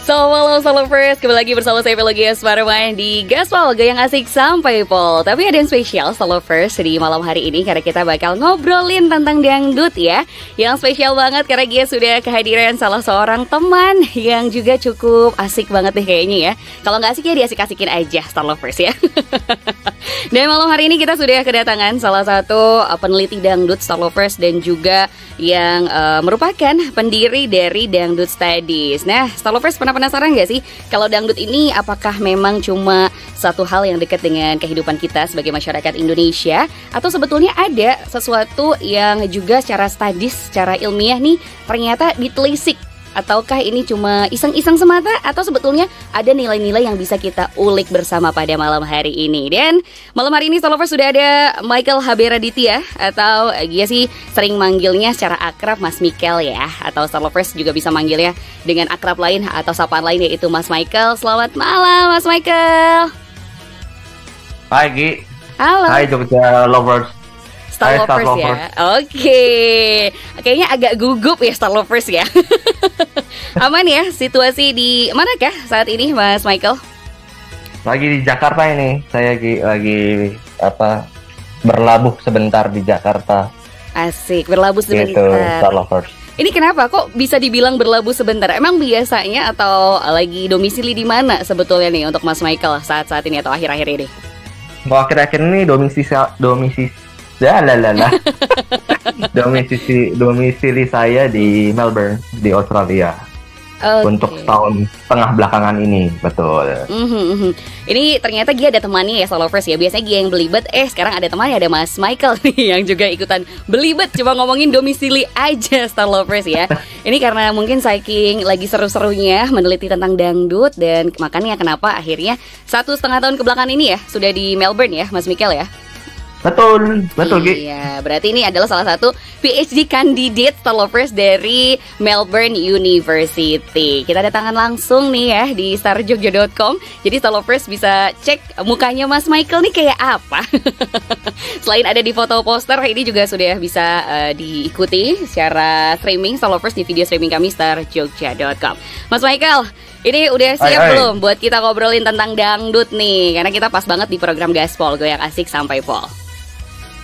Halo Lovers, kembali lagi bersama saya Velogia Sparman di Gaspol, yang asik sampai pol. Tapi ada yang spesial Lovers di malam hari ini karena kita bakal ngobrolin tentang dangdut ya. Yang spesial banget karena dia sudah kehadiran salah seorang teman yang juga cukup asik banget deh kayaknya ya. Kalau nggak asik ya diasik-asikin aja Lovers ya. Dan malam hari ini kita sudah kedatangan salah satu peneliti dangdut Lovers dan juga yang merupakan pendiri dari Dangdut Studies. Nah, Lovers pernah penasaran gak sih kalau dangdut ini apakah memang cuma satu hal yang dekat dengan kehidupan kita sebagai masyarakat Indonesia, atau sebetulnya ada sesuatu yang juga secara stadis, secara ilmiah nih ternyata ditelisik? Ataukah ini cuma iseng-iseng semata, atau sebetulnya ada nilai-nilai yang bisa kita ulik bersama pada malam hari ini? Dan malam hari ini Lovers sudah ada Michael Haberaditya, atau dia sih sering manggilnya secara akrab Mas Mikel ya, atau Lovers juga bisa manggilnya dengan akrab lain atau sapaan lain yaitu Mas Michael. Selamat malam Mas Michael. Hai Gi. Halo. Hai Jogja Lovers. Lovers ya. Oke. Kayaknya agak gugup ya Lovers ya. Aman ya situasi di manakah saat ini Mas Michael? Lagi di Jakarta ini. Saya lagi berlabuh sebentar di Jakarta. Asik, berlabuh sebentar. Gitu, Lovers. Ini kenapa kok bisa dibilang berlabuh sebentar? Emang biasanya atau lagi domisili di mana sebetulnya nih untuk Mas Michael saat-saat ini atau akhir-akhir ini? Akhir-akhir ini domisili saya di Melbourne, di Australia. Untuk setahun setengah belakangan ini, betul. Ini ternyata Gia ada temannya ya Lovers ya. Biasanya Gia yang belibet, sekarang ada temannya, ada Mas Michael nih yang juga ikutan belibet. Cuma ngomongin domisili aja Lovers ya. Ini karena mungkin saking lagi seru-serunya meneliti tentang dangdut, dan makanya kenapa akhirnya 1,5 tahun kebelakangan ini ya sudah di Melbourne ya Mas Michael ya. Betul Gi. Iya, berarti ini adalah salah satu PhD candidate Lovers dari Melbourne University. Kita datangan langsung nih ya di starjogja.com. Jadi Lovers bisa cek mukanya Mas Michael nih kayak apa. Selain ada di foto poster, ini juga sudah bisa diikuti secara streaming Lovers di video streaming kami starjogja.com. Mas Michael, ini udah siap belum buat kita ngobrolin tentang dangdut nih? Karena kita pas banget di program Gaspol, Goyang Asik Sampai Pol.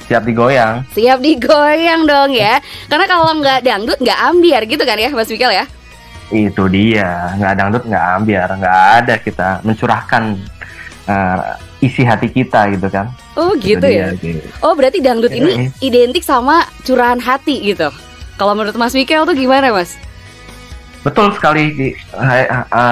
Siap digoyang. Siap digoyang dong ya. Karena kalau nggak dangdut nggak ambiar gitu kan ya Mas Michael ya? Itu dia, nggak dangdut nggak ambiar, nggak ada kita mencurahkan isi hati kita gitu kan. Oh gitu ya? Gitu. Oh berarti dangdut ini identik sama curahan hati gitu. Kalau menurut Mas Michael tuh gimana Mas? Betul sekali,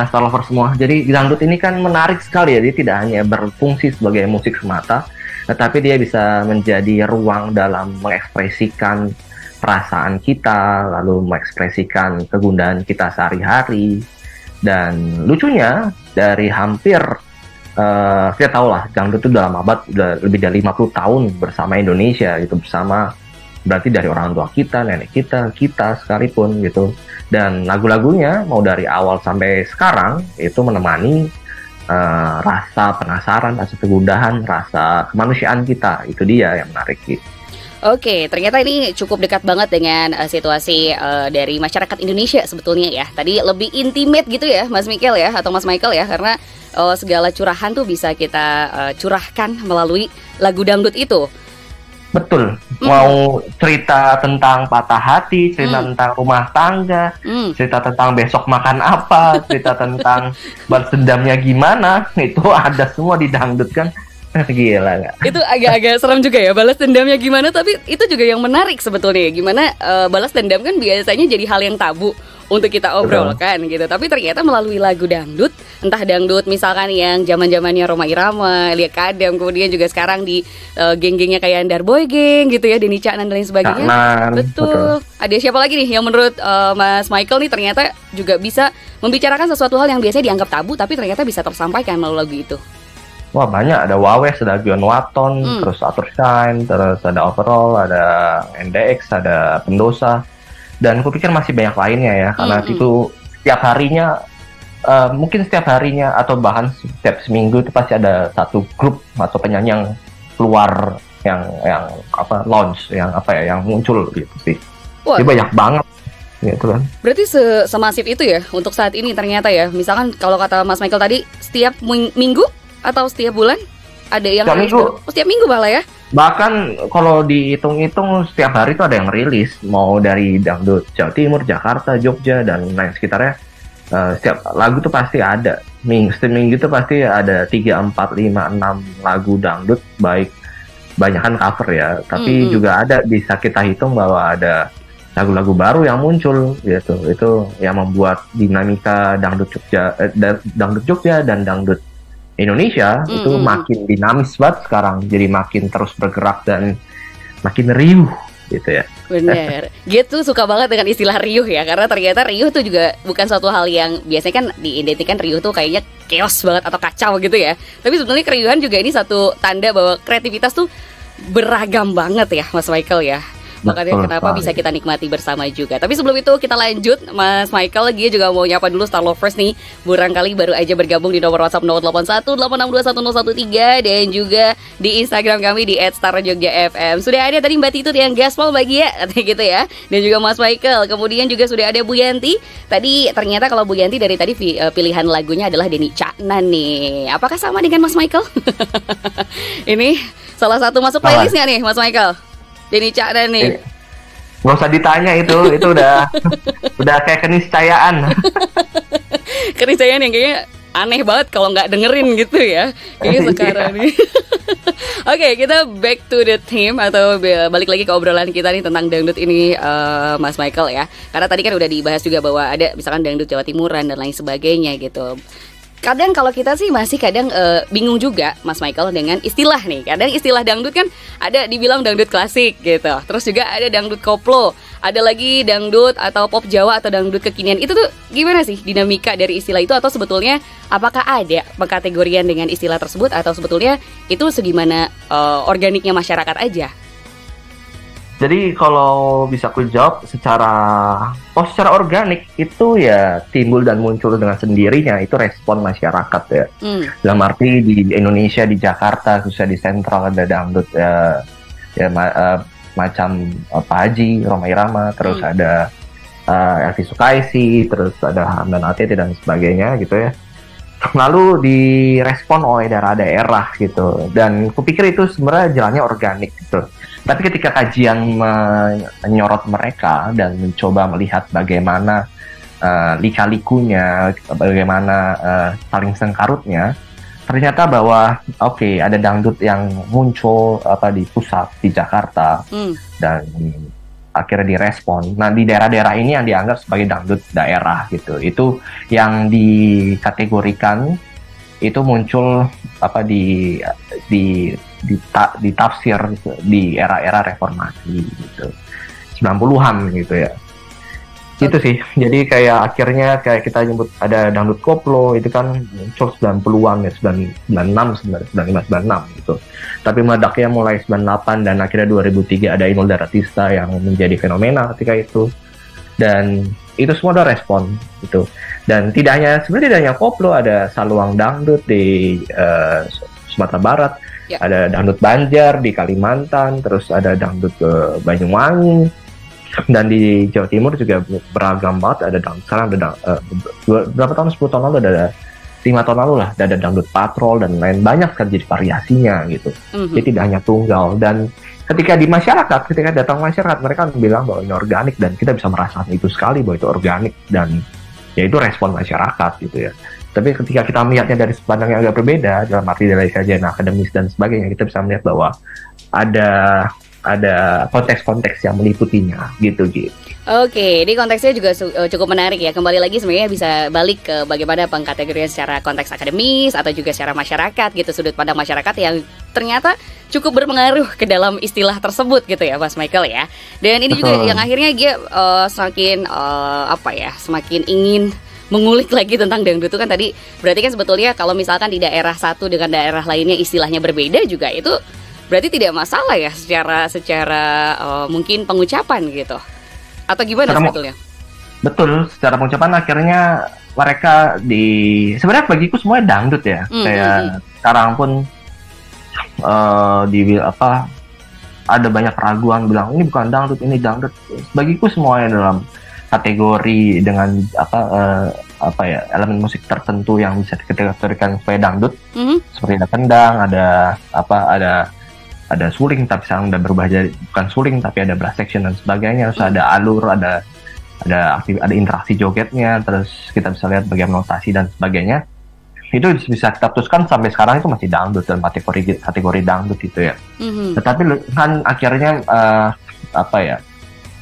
Star Lovers semua. Jadi dangdut ini kan menarik sekali ya. Dia tidak hanya berfungsi sebagai musik semata, tetapi dia bisa menjadi ruang dalam mengekspresikan perasaan kita, lalu mengekspresikan kegundahan kita sehari-hari. Dan lucunya dari hampir kita tahu lah, dangdut itu dalam abad udah lebih dari 50 tahun bersama Indonesia gitu, bersama berarti dari orang tua kita, nenek kita sekalipun gitu. Dan lagu-lagunya mau dari awal sampai sekarang itu menemani rasa penasaran, rasa kegundahan, rasa kemanusiaan kita. Itu dia yang menarik gitu. Oke, ternyata ini cukup dekat banget dengan situasi dari masyarakat Indonesia sebetulnya ya. Tadi lebih intimate gitu ya Mas Michael ya, atau Mas Michael ya, karena segala curahan tuh bisa kita curahkan melalui lagu dangdut itu. Betul, mau cerita tentang patah hati, cerita tentang rumah tangga, cerita tentang besok makan apa, cerita tentang balas dendamnya gimana, itu ada semua di dangdut kan. Gila gak? Itu agak-agak serem juga ya, balas dendamnya gimana, tapi itu juga yang menarik sebetulnya. Gimana balas dendam kan biasanya jadi hal yang tabu untuk kita obrolkan gitu. Tapi ternyata melalui lagu dangdut, entah dangdut misalkan yang zaman-zamannya Rhoma Irama, Lia Kadam, kemudian juga sekarang di geng-gengnya kayak Darboy Geng gitu ya, Denny Caknan dan lain sebagainya. Betul. Ada siapa lagi nih yang menurut Mas Michael nih ternyata juga bisa membicarakan sesuatu hal yang biasanya dianggap tabu tapi ternyata bisa tersampaikan melalui lagu itu? Wah banyak, ada Wawes, ada Gion Waton, terus Arthur Shine, terus ada Overall, ada NDX, ada Pendosa. Dan aku pikir masih banyak lainnya ya, karena itu setiap harinya, mungkin setiap harinya atau bahkan setiap seminggu itu pasti ada satu grup atau penyanyi yang keluar, yang launch, yang muncul gitu sih. Jadi banyak banget gitu kan. Berarti semasif itu ya untuk saat ini ternyata ya. Misalkan kalau kata Mas Michael tadi setiap minggu atau setiap bulan ada yang Setiap minggu. setiap minggu malah ya. Bahkan kalau dihitung-hitung setiap hari itu ada yang rilis, mau dari dangdut Jawa Timur, Jakarta, Jogja dan lain sekitarnya. Setiap lagu tuh pasti ada. Setiap minggu tuh pasti ada 3, 4, 5, 6 lagu dangdut, baik banyakan cover ya, tapi juga ada, bisa kita hitung bahwa ada lagu-lagu baru yang muncul gitu. Itu yang membuat dinamika dangdut Jogja dan dangdut Indonesia itu makin dinamis banget sekarang, jadi makin terus bergerak dan makin riuh gitu ya. Bener, gitu suka banget dengan istilah riuh ya, karena ternyata riuh tuh juga bukan suatu hal yang biasanya kan diidentikan riuh tuh kayaknya chaos banget atau kacau gitu ya. Tapi sebenarnya keriuhan juga ini satu tanda bahwa kreativitas tuh beragam banget ya Mas Michael ya. Makanya Betul kenapa sekali. bisa kita nikmati bersama juga. Tapi sebelum itu kita lanjut, Mas Michael, Gia juga mau nyapa dulu Star Lovers nih. Barangkali baru aja bergabung di nomor WhatsApp 081 8621013 dan juga di Instagram kami di @starjogjafm. Sudah ada tadi Mbak Titut yang gaspol Mbak Gia, katanya gitu ya. Dan juga Mas Michael. Kemudian juga sudah ada Bu Yanti. Tadi ternyata kalau Bu Yanti dari tadi pilihan lagunya adalah Denny Caknan nih. Apakah sama dengan Mas Michael? Ini salah satu masuk playlistnya nih Mas Michael. Denny Caknan nih. Nggak usah ditanya itu udah udah kayak keniscayaan. Keniscayaan yang kayaknya aneh banget kalau nggak dengerin gitu ya. Kayaknya sekarang nih. Oke, kita back to the theme atau balik lagi ke obrolan kita nih tentang dangdut ini, Mas Michael ya. Karena tadi kan udah dibahas juga bahwa ada misalkan dangdut Jawa Timuran dan lain sebagainya gitu. Kadang kalau kita sih masih kadang bingung juga Mas Michael dengan istilah nih. Kadang istilah dangdut kan ada dibilang dangdut klasik gitu. Terus juga ada dangdut koplo. Ada lagi dangdut atau pop Jawa atau dangdut kekinian. Itu tuh gimana sih dinamika dari istilah itu, atau sebetulnya apakah ada pengkategorian dengan istilah tersebut, atau sebetulnya itu segimana organiknya masyarakat aja? Jadi kalau bisa aku jawab secara organik itu ya timbul dan muncul dengan sendirinya, itu respon masyarakat ya. Dalam arti di Indonesia, di Jakarta, khususnya di sentral ada dangdut macam Pak Haji, Rhoma Irama, terus ada Elvi Sukaisi, terus ada Hamdan Ateti dan sebagainya gitu ya. Lalu direspon oleh daerah-daerah gitu, dan kupikir itu sebenarnya jalannya organik gitu. Tapi ketika kajian menyorot mereka dan mencoba melihat bagaimana lika-likunya, bagaimana saling sengkarutnya, ternyata bahwa ada dangdut yang muncul di pusat di Jakarta dan akhirnya direspon. Nah, di daerah-daerah ini yang dianggap sebagai dangdut daerah gitu. Itu yang dikategorikan itu muncul ditafsir di era-era reformasi gitu. 90-an gitu ya. Itu sih. Jadi kayak akhirnya kayak kita nyebut ada dangdut koplo itu kan muncul 90-an ya, 96, 95, 96 gitu. Tapi meledaknya mulai 98 dan akhirnya 2003 ada Inul Daratista yang menjadi fenomena ketika itu. Dan itu semua ada respon gitu. Dan sebenarnya tidak hanya koplo, ada saluang dangdut di Sumatera Barat, ada dangdut Banjar di Kalimantan, terus ada dangdut Banyuwangi, dan di Jawa Timur juga beragam banget. Ada dangdut sekarang berapa tahun, 10 tahun lalu ada 5 tahun lalu lah ada dangdut patrol dan lain, banyak kan jadi variasinya gitu. Jadi tidak hanya tunggal. Dan ketika datang masyarakat, mereka bilang bahwa ini organik, dan kita bisa merasakan itu sekali bahwa itu organik, dan ya itu respon masyarakat gitu ya. Tapi ketika kita melihatnya dari pandang yang agak berbeda, dalam arti dari kajian akademis dan sebagainya, kita bisa melihat bahwa ada konteks-konteks yang meliputinya gitu. Oke, ini konteksnya juga cukup menarik ya. Kembali lagi sebenarnya bisa balik ke bagaimana pengkategorian secara konteks akademis atau juga secara masyarakat gitu, sudut pandang masyarakat yang ternyata cukup berpengaruh ke dalam istilah tersebut gitu ya Mas Michael ya. Dan ini juga yang akhirnya dia semakin semakin ingin mengulik lagi tentang dangdut itu kan tadi. Berarti kan sebetulnya kalau misalkan di daerah satu dengan daerah lainnya istilahnya berbeda juga, itu berarti tidak masalah ya secara mungkin pengucapan gitu. Atau gimana sebetulnya? Betul, secara pengucapan akhirnya mereka sebenarnya bagiku semuanya dangdut ya. Kayak sekarang pun ada banyak keraguan bilang ini bukan dangdut, ini dangdut. Bagiku semuanya dalam kategori dengan apa ya, elemen musik tertentu yang bisa dikategorikan sebagai dangdut. Seperti ada kendang, ada suling, tapi sekarang udah berubah jadi bukan suling tapi ada brass section dan sebagainya. Terus ada alur, ada interaksi jogetnya, terus kita bisa lihat bagaimana notasi dan sebagainya. Itu bisa kita putuskan sampai sekarang itu masih dangdut dan kategori dangdut itu ya. Tetapi kan akhirnya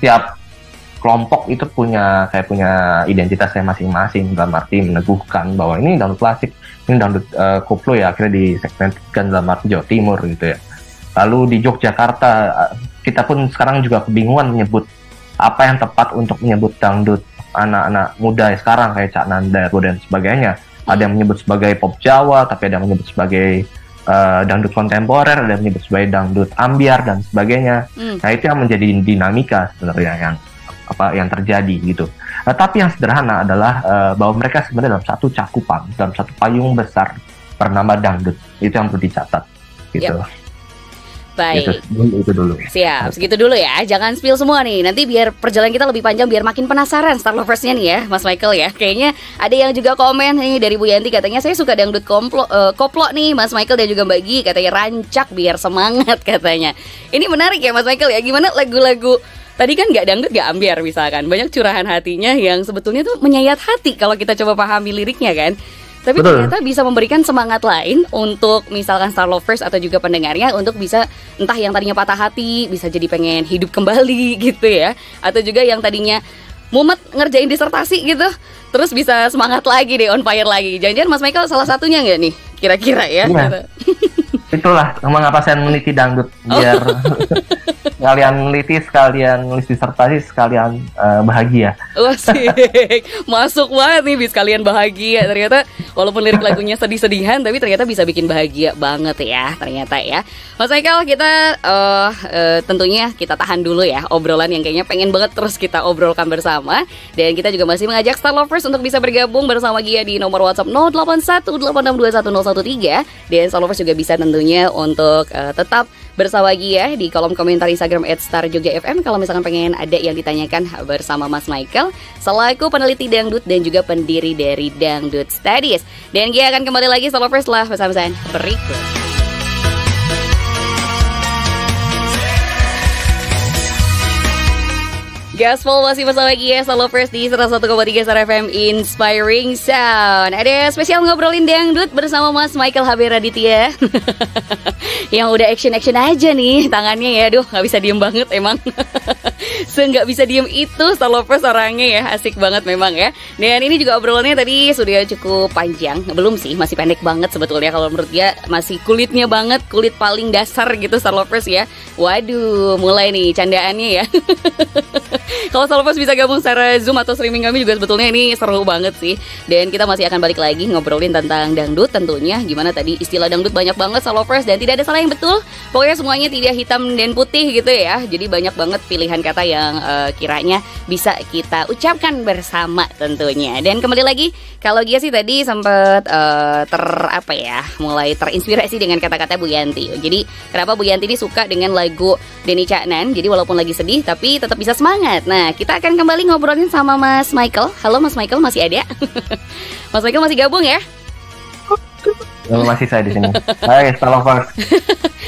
tiap kelompok itu punya identitasnya masing-masing, dalam arti meneguhkan bahwa ini dangdut klasik, ini dangdut koplo ya, akhirnya disegmentkan dalam arti Jawa Timur gitu ya. Lalu di Yogyakarta kita pun sekarang juga kebingungan menyebut apa yang tepat untuk menyebut dangdut anak-anak muda sekarang kayak Cak Nanda dan sebagainya. Ada yang menyebut sebagai pop Jawa, tapi ada yang menyebut sebagai dangdut kontemporer, ada yang menyebut sebagai dangdut ambiar dan sebagainya. Nah itu yang menjadi dinamika sebenarnya yang terjadi gitu. Tapi yang sederhana adalah bahwa mereka sebenarnya dalam satu cakupan, dalam satu payung besar bernama dangdut. Itu yang perlu dicatat gitu. Baik. Itu dulu. Siap, segitu dulu ya. Jangan spill semua nih. Nanti biar perjalanan kita lebih panjang, biar makin penasaran Star Lovers-nya nih ya, Mas Michael ya. Kayaknya ada yang juga komen nih dari Bu Yanti, katanya saya suka dangdut koplo nih, Mas Michael dan juga Mbak Gi, katanya rancak biar semangat katanya. Ini menarik ya Mas Michael ya. Gimana lagu-lagu tadi kan nggak dangdut, nggak ambiar misalkan, banyak curahan hatinya yang sebetulnya tuh menyayat hati kalau kita coba pahami liriknya kan. Tapi ternyata bisa memberikan semangat lain untuk misalkan Star Lovers atau juga pendengarnya untuk bisa entah yang tadinya patah hati bisa jadi pengen hidup kembali gitu ya, atau juga yang tadinya mumet ngerjain disertasi gitu terus bisa semangat lagi deh, on fire lagi. Jangan-jangan Mas Michael salah satunya nggak nih kira-kira ya? Gitu. Itulah mengapa saya meneliti dangdut, biar sekalian meneliti, sekalian nulis disertasi, sekalian bahagia. Wah sih, masuk banget nih, bis kalian bahagia. Ternyata walaupun lirik lagunya sedih-sedihan, tapi ternyata bisa bikin bahagia banget ya, ternyata ya. Mas Michael, kita tentunya kita tahan dulu ya obrolan yang kayaknya pengen banget terus kita obrolkan bersama. Dan kita juga masih mengajak Star Lovers untuk bisa bergabung bersama Gia di nomor WhatsApp 0818621013. Dan Star Lovers juga bisa tentunya untuk tetap bersama Gia di kolom komentar Instagram @starjogjafm kalau misalkan pengen ada yang ditanyakan bersama Mas Michael selaku peneliti dangdut dan juga pendiri dari Dangdut Studies. Dan Gia akan kembali lagi Star Lovers setelah pesan-pesan berikut. Gaspol masih bersama Gia, Star Lovers di 101,3 Star FM Inspiring Sound. Ada spesial ngobrolin dangdut bersama Mas Michael HB Raditya. Yang udah action-action aja nih tangannya ya. Aduh, gak bisa diem banget emang. Nggak bisa diem itu Star Lovers orangnya ya. Asik banget memang ya. Dan ini juga obrolannya tadi sudah cukup panjang. Belum sih, masih pendek banget sebetulnya. Kalau menurut dia masih kulitnya banget, kulit paling dasar gitu Star Lovers ya. Waduh, mulai nih candaannya ya. Kalau Star Lovers bisa gabung secara Zoom atau streaming kami juga sebetulnya ini seru banget sih. Dan kita masih akan balik lagi ngobrolin tentang dangdut tentunya. Gimana tadi istilah dangdut banyak banget Star Lovers, dan tidak ada salah yang betul. Pokoknya semuanya tidak hitam dan putih gitu ya. Jadi banyak banget pilihan kata yang kiranya bisa kita ucapkan bersama tentunya. Dan kembali lagi, kalau Gia sih tadi sempat mulai terinspirasi dengan kata-kata Bu Yanti. Jadi kenapa Bu Yanti ini suka dengan lagu Denny Caknan. Jadi walaupun lagi sedih tapi tetap bisa semangat. Nah, kita akan kembali ngobrolin sama Mas Michael. Halo Mas Michael, masih ada? Mas Michael masih gabung ya? Masih saya di sini. Hai Star Lovers.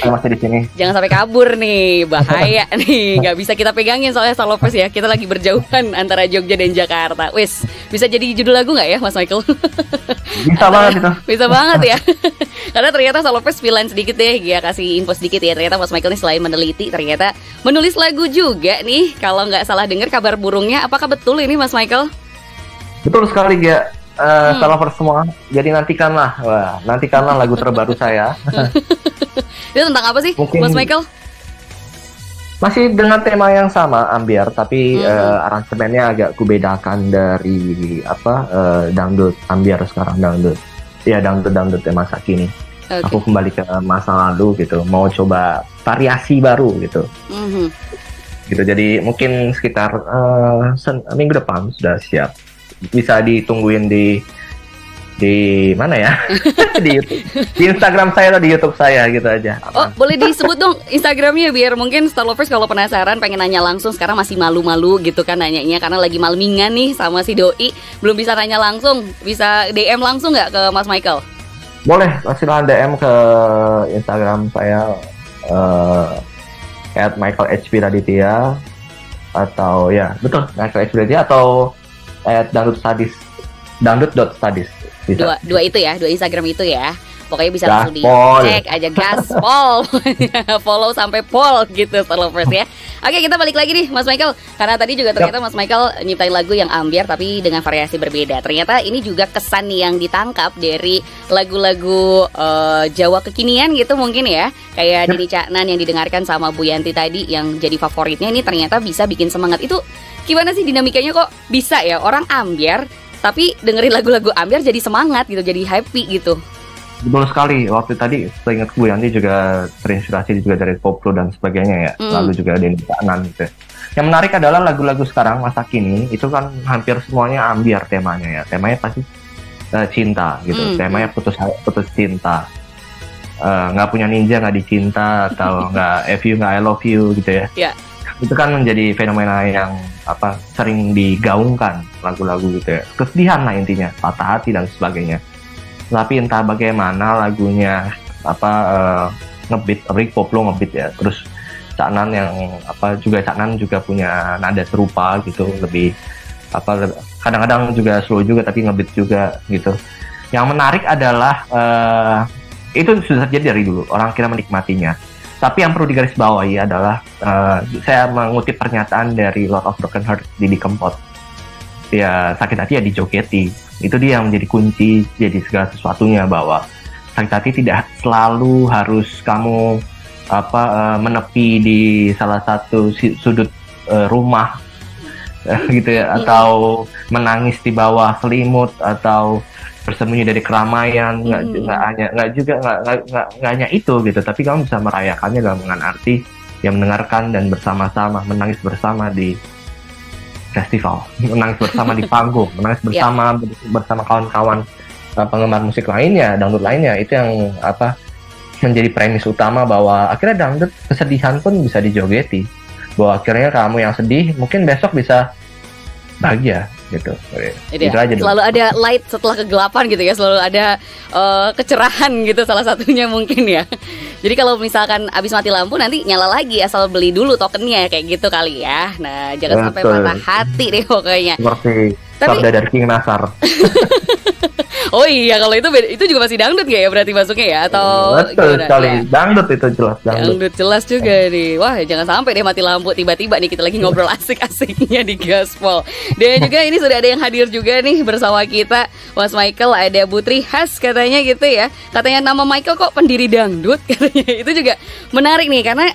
Saya masih di sini. Jangan sampai kabur nih, bahaya nih. Nggak bisa kita pegangin soalnya Star Lovers ya. Kita lagi berjauhan antara Jogja dan Jakarta. Wis, bisa jadi judul lagu nggak ya Mas Michael? Bisa banget itu. Bisa banget ya. Karena ternyata Star Lovers pilihan sedikit deh, Gia kasih info sedikit ya. Ternyata Mas Michael ini selain meneliti, ternyata menulis lagu juga nih. Kalau nggak salah dengar kabar burungnya, apakah betul ini Mas Michael? Betul sekali Gia. Star Lovers semua. Jadi nantikanlah lagu terbaru saya. Itu tentang apa sih, mungkin Mas Michael? Masih dengan tema yang sama, ambiar, tapi aransemennya agak kubedakan dari dangdut ambiar sekarang, dangdut masa kini. Okay. Aku kembali ke masa lalu gitu, mau coba variasi baru gitu. Gitu, jadi mungkin sekitar minggu depan sudah siap. Bisa ditungguin di di mana ya? Di YouTube. Di Instagram saya atau di YouTube saya gitu aja. Oh, boleh disebut dong Instagramnya biar mungkin Star Lovers kalau penasaran pengen nanya langsung, sekarang masih malu-malu gitu kan nanyanya karena lagi malmingan nih sama si Doi, belum bisa nanya langsung, bisa DM langsung nggak ke Mas Michael? Boleh, silahkan DM ke Instagram saya @MichaelHP_Raditya atau ya betul Michael HP Raditya atau @dangdut.studies. Dua itu ya, dua Instagram itu ya. Pokoknya bisa langsung Gaspol. dicek aja Gaspol. Follow sampai pol gitu Star Lovers ya. Oke, kita balik lagi nih Mas Michael. Karena tadi juga ternyata Mas Michael nyiptain lagu yang ambiar tapi dengan variasi berbeda. Ternyata ini juga kesan yang ditangkap dari lagu-lagu Jawa kekinian gitu mungkin ya. Kayak Dini Caknan yang didengarkan sama Bu Yanti tadi yang jadi favoritnya, ini ternyata bisa bikin semangat. Itu gimana sih dinamikanya kok bisa ya orang ambiar tapi dengerin lagu-lagu ambiar jadi semangat gitu, jadi happy gitu. Betul sekali. Waktu tadi saya ingat Bu Yanti juga terinspirasi juga dari koplo dan sebagainya ya. Lalu juga Deni Caknan gitu. Yang menarik adalah lagu-lagu sekarang masa kini itu kan hampir semuanya ambiar temanya ya. Temanya pasti cinta gitu. Temanya putus cinta. Nggak punya ninja nggak dicinta atau nggak F you nggak I love you gitu ya. Yeah. Itu kan menjadi fenomena yang sering digaungkan lagu-lagu gitu ya. Kesedihan lah intinya, patah hati dan sebagainya. Tapi entah bagaimana lagunya ngebeat, koplo ngebeat ya. Terus Caknan yang Caknan juga punya nada serupa gitu, lebih kadang-kadang juga slow juga tapi ngebeat juga gitu. Yang menarik adalah itu sudah terjadi dari dulu, orang kira menikmatinya. Tapi yang perlu digarisbawahi adalah saya mengutip pernyataan dari Lord of Broken Heart Didi Kempot. Ya sakit hati ya dijogeti. Itu dia yang menjadi kunci jadi segala sesuatunya, bahwa sakit hati tidak selalu harus kamu menepi di salah satu sudut rumah gitu ya, atau menangis di bawah selimut atau bersembunyi dari keramaian. Nggak hanya itu gitu, tapi kamu bisa merayakannya dengan arti yang mendengarkan dan bersama-sama menangis bersama di festival, menangis bersama di panggung, menangis bersama bersama kawan-kawan penggemar musik lainnya, dangdut lainnya. Itu yang menjadi premis utama, bahwa akhirnya dangdut kesedihan pun bisa dijogeti, bahwa akhirnya kamu yang sedih mungkin besok bisa bahagia gitu. Itu aja selalu ada light setelah kegelapan gitu ya, selalu ada kecerahan gitu salah satunya mungkin ya. Jadi kalau misalkan abis mati lampu nanti nyala lagi, asal beli dulu tokennya kayak gitu kali ya. Nah jangan sampai patah hati deh pokoknya. Seperti sabda dari King Nasar. Oh iya, kalau itu juga masih dangdut gak ya berarti masuknya ya, atau betul sekali ya? Dangdut itu jelas dangdut jelas juga nih. Wah jangan sampai deh mati lampu tiba-tiba nih kita lagi ngobrol asik-asiknya di Gaspol. Dan juga ini sudah ada yang hadir juga nih bersama kita, Mas Michael. Ada Putri Has katanya gitu ya, katanya nama Michael kok pendiri dangdut katanya. Itu juga menarik nih karena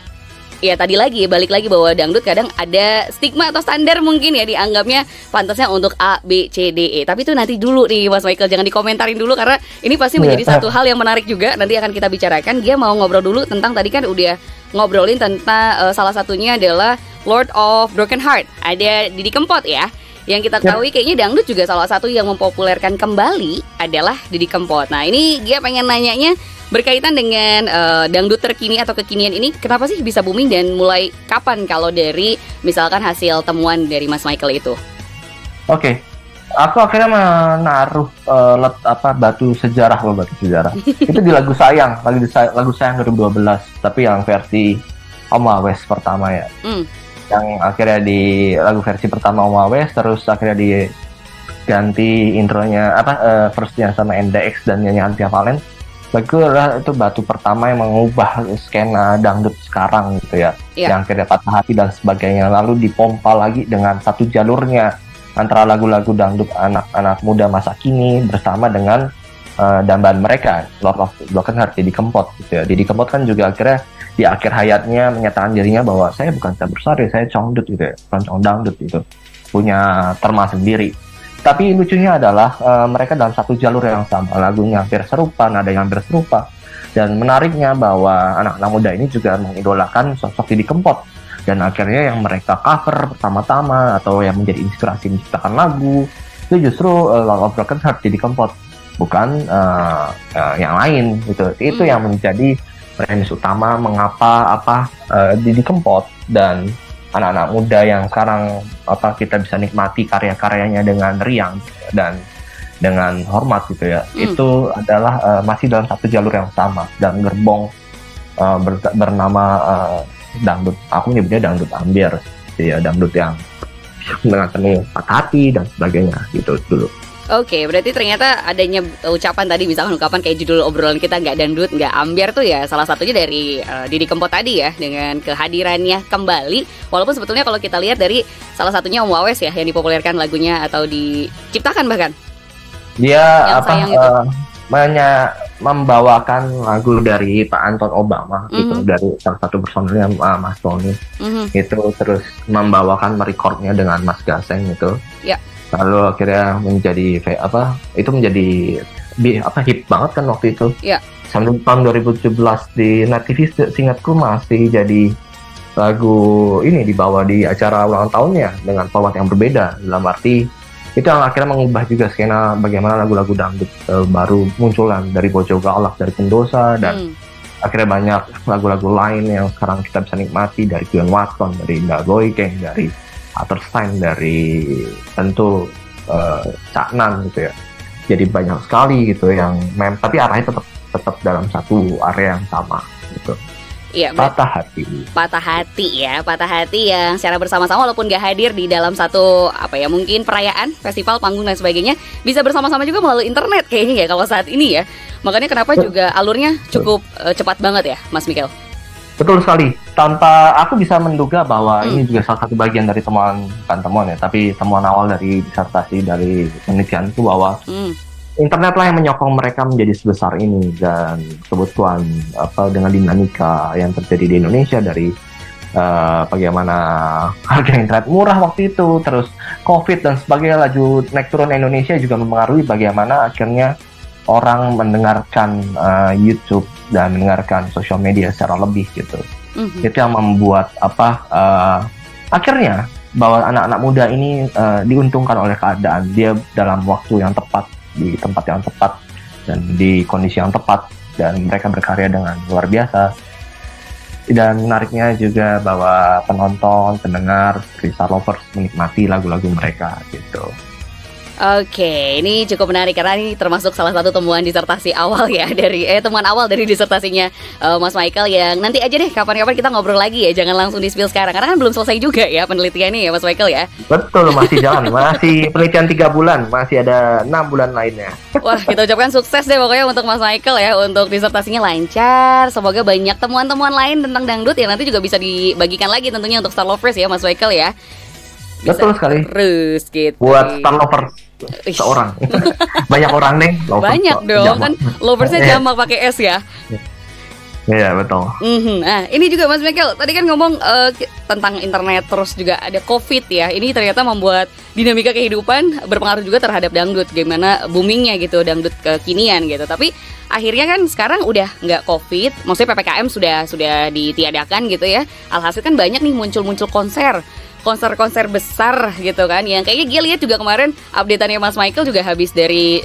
ya tadi balik lagi bahwa dangdut kadang ada stigma atau standar mungkin ya, dianggapnya pantasnya untuk A, B, C, D, E. Tapi itu nanti dulu nih Mas Michael, jangan dikomentarin dulu karena ini pasti menjadi satu hal yang menarik juga. Nanti akan kita bicarakan. Dia mau ngobrol dulu tentang, tadi kan udah ngobrolin tentang salah satunya adalah Lord of Broken Heart. Ada Didi Kempot ya. Yang kita ketahui kayaknya dangdut juga salah satu yang mempopulerkan kembali adalah Didi Kempot. Nah ini dia pengen nanyanya berkaitan dengan dangdut terkini atau kekinian ini, kenapa sih bisa booming dan mulai kapan kalau dari misalkan hasil temuan dari Mas Michael itu? Oke. Aku akhirnya menaruh batu sejarah. Itu di lagu Sayang, lagu Sayang 2012, tapi yang versi Om Awes pertama ya. Yang akhirnya di lagu versi pertama Om Awes, terus akhirnya diganti intronya verse-nya sama NDX dan nyanyi Antia Valen. Itu batu pertama yang mengubah skena dangdut sekarang gitu ya, yang akhirnya patah hati dan sebagainya, lalu dipompa lagi dengan satu jalurnya antara lagu-lagu dangdut anak-anak muda masa kini bersama dengan dambaan mereka, Lord of Broken Heart, Didi Kempot gitu ya. Didi Kempot kan juga akhirnya di akhir hayatnya menyatakan dirinya bahwa saya bukan campur sari, saya congdut gitu ya, bukan cong dangdut gitu, punya terma sendiri. Tapi lucunya adalah mereka dalam satu jalur yang sama, lagunya hampir serupa, nada yang hampir serupa. Dan menariknya bahwa anak-anak muda ini juga mengidolakan sosok Didi Kempot. Dan akhirnya yang mereka cover pertama-tama atau yang menjadi inspirasi menciptakan lagu itu justru Lord of Broken Heart Didi Kempot. bukan yang lain gitu. Itu yang menjadi premis utama mengapa Didi Kempot dan anak-anak muda yang sekarang kita bisa nikmati karya-karyanya dengan riang dan dengan hormat gitu ya. Itu adalah masih dalam satu jalur yang sama, dan gerbong bernama dangdut. Aku nyebutnya dangdut ambiar, ya, dangdut yang dengan penuh patah hati dan sebagainya gitu dulu. Oke, berarti ternyata adanya ucapan tadi, misalkan ungkapan kayak judul obrolan kita nggak dangdut, nggak ambiar tuh ya salah satunya dari Didi Kempot tadi ya, dengan kehadirannya kembali. Walaupun sebetulnya kalau kita lihat dari salah satunya Om Wawes ya, yang dipopulerkan lagunya atau diciptakan bahkan. Dia membawakan lagu dari Pak Anton Obama gitu, dari salah satu personilnya Mas Tony. Itu terus membawakan merekordnya dengan Mas Gaseng itu. Ya. Lalu akhirnya menjadi itu menjadi hit banget kan waktu itu. Iya. Sampai tahun 2017 di Net TV seingatku masih jadi lagu ini dibawa di acara ulang tahunnya dengan format yang berbeda. Dalam arti itu yang akhirnya mengubah juga skena bagaimana lagu-lagu dangdut baru munculan dari Bojo Galak, dari Pendosa, dan akhirnya banyak lagu-lagu lain yang sekarang kita bisa nikmati, dari Gwen Watson, dari Indah Goikeng, dari Atterstein, dari tentu Caknan gitu ya. Jadi banyak sekali gitu yang tapi arahnya tetap dalam satu area yang sama gitu. Iya, patah hati yang secara bersama-sama walaupun gak hadir di dalam satu mungkin perayaan, festival, panggung dan sebagainya, bisa bersama-sama juga melalui internet kayaknya ya kalau saat ini ya. Makanya kenapa juga alurnya cukup cepat banget ya, Mas Michael. Betul sekali. Tanpa aku bisa menduga bahwa ini juga salah satu bagian dari temuan awal dari disertasi dari penelitian itu, bahwa internet lah yang menyokong mereka menjadi sebesar ini. Dan kebetulan dengan dinamika yang terjadi di Indonesia, dari bagaimana harga internet murah waktu itu, terus COVID dan sebagainya, laju naik turun Indonesia juga mempengaruhi bagaimana akhirnya orang mendengarkan YouTube dan mendengarkan sosial media secara lebih gitu. Itu yang membuat akhirnya bahwa anak-anak muda ini diuntungkan oleh keadaan. Dia dalam waktu yang tepat, di tempat yang tepat, dan di kondisi yang tepat, dan mereka berkarya dengan luar biasa. Dan menariknya juga bahwa penonton, pendengar, Star Lovers menikmati lagu-lagu mereka gitu. Oke, ini cukup menarik karena ini termasuk salah satu temuan disertasi awal ya, dari temuan awal dari disertasinya Mas Michael, yang nanti aja deh kapan-kapan kita ngobrol lagi ya, jangan langsung di-spill sekarang karena kan belum selesai juga ya penelitiannya ya Mas Michael ya. Betul, masih jalan, masih penelitian 3 bulan, masih ada 6 bulan lainnya. Wah, kita ucapkan sukses deh pokoknya untuk Mas Michael ya, untuk disertasinya lancar, semoga banyak temuan-temuan lain tentang dangdut ya, nanti juga bisa dibagikan lagi tentunya untuk Star Lovers ya Mas Michael ya. Bisa. Betul sekali. Terus gitu. Buat Star Lovers seorang. Banyak orang nih. Banyak dong, kan loversnya jamak pakai S ya. Iya, betul. Nah, ini juga Mas Michael, tadi kan ngomong tentang internet, terus juga ada COVID ya. Ini ternyata membuat dinamika kehidupan berpengaruh juga terhadap dangdut, gimana boomingnya gitu dangdut kekinian gitu. Tapi akhirnya kan sekarang udah nggak COVID, maksudnya PPKM sudah ditiadakan gitu ya. Alhasil kan banyak nih muncul konser besar gitu kan, yang kayaknya Gia lihat juga kemarin updateannya Mas Michael juga habis dari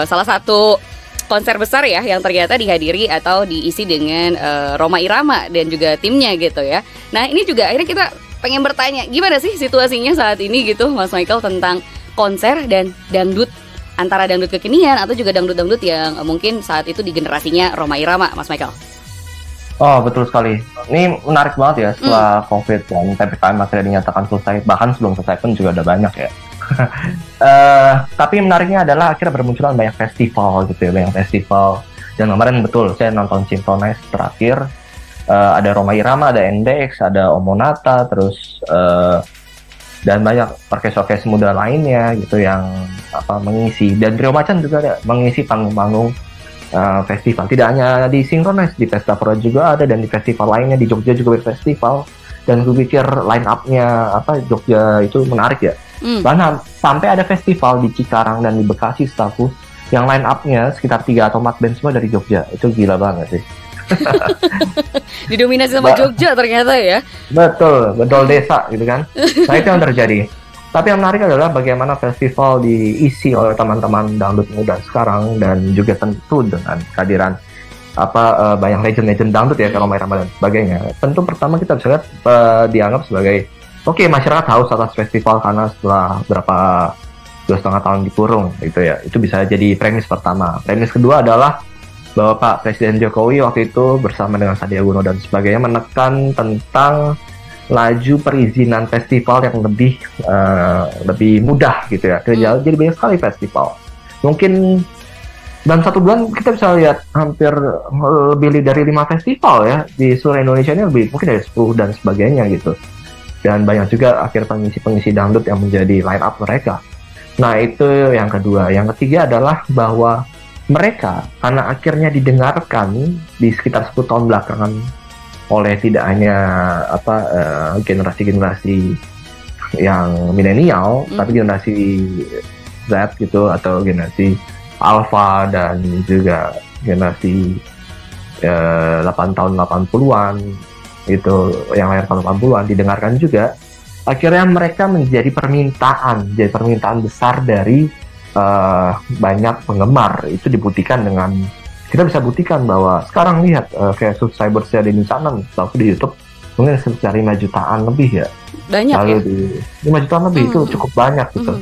salah satu konser besar ya, yang ternyata dihadiri atau diisi dengan Rhoma Irama dan juga timnya gitu ya. Nah ini juga akhirnya kita pengen bertanya, gimana sih situasinya saat ini gitu Mas Michael tentang konser dan dangdut, antara dangdut kekinian atau juga dangdut-dangdut yang mungkin saat itu di generasinya Rhoma Irama, Mas Michael. Oh, betul sekali. Ini menarik banget ya, setelah COVID dan PPKM akhirnya dinyatakan selesai. Bahkan sebelum selesai pun juga ada banyak ya. Tapi menariknya adalah akhirnya bermunculan banyak festival gitu ya, banyak festival. Dan kemarin betul, saya nonton Synchronize terakhir. Ada Rhoma Irama, ada NDX, ada Omonata, terus dan banyak orkes-orkes muda lainnya gitu yang mengisi. Dan Trio Macan juga ada mengisi panggung-panggung festival, tidak hanya di Synchronize, di Pestapora juga ada, dan di festival lainnya di Jogja juga berfestival. Dan gue pikir line up-nya Jogja itu menarik ya. Bahkan sampai ada festival di Cikarang dan di Bekasi, setahu yang line up-nya sekitar 3 atau 4 band semua dari Jogja. Itu gila banget sih. Didominasi sama Jogja ternyata ya. Betul desa gitu kan. Nah itu yang terjadi. Tapi yang menarik adalah bagaimana festival diisi oleh teman-teman dangdut muda sekarang, dan juga tentu dengan kehadiran banyak legend-legend dangdut ya, kalau Rama dan sebagainya. Tentu pertama kita bisa lihat dianggap sebagai oke, masyarakat haus atas festival karena setelah berapa 2,5 tahun dikurung gitu ya. Itu bisa jadi premis pertama. Premis kedua adalah bahwa Pak Presiden Jokowi waktu itu bersama dengan Sandiaga Uno dan sebagainya menekan tentang laju perizinan festival yang lebih mudah gitu ya. Jadi banyak sekali festival. Mungkin dalam 1 bulan kita bisa lihat hampir lebih dari 5 festival ya di seluruh Indonesia ini, lebih mungkin dari 10 dan sebagainya gitu. Dan banyak juga akhir pengisi dangdut yang menjadi line up mereka. Nah, itu yang kedua. Yang ketiga adalah bahwa mereka karena akhirnya didengarkan di sekitar 10 tahun belakangan oleh tidak hanya generasi-generasi yang milenial, tapi generasi Z gitu, atau generasi Alpha, dan juga generasi 8 tahun 80-an itu, yang lahir tahun 80-an didengarkan juga. Akhirnya mereka menjadi permintaan besar dari banyak penggemar. Itu dibuktikan dengan, kita bisa buktikan bahwa sekarang lihat kayak subscribersnya Denny Caknan di YouTube mungkin sekitar 5 jutaan lebih ya. Banyak. Lalu ya? 5 jutaan lebih itu cukup banyak gitu.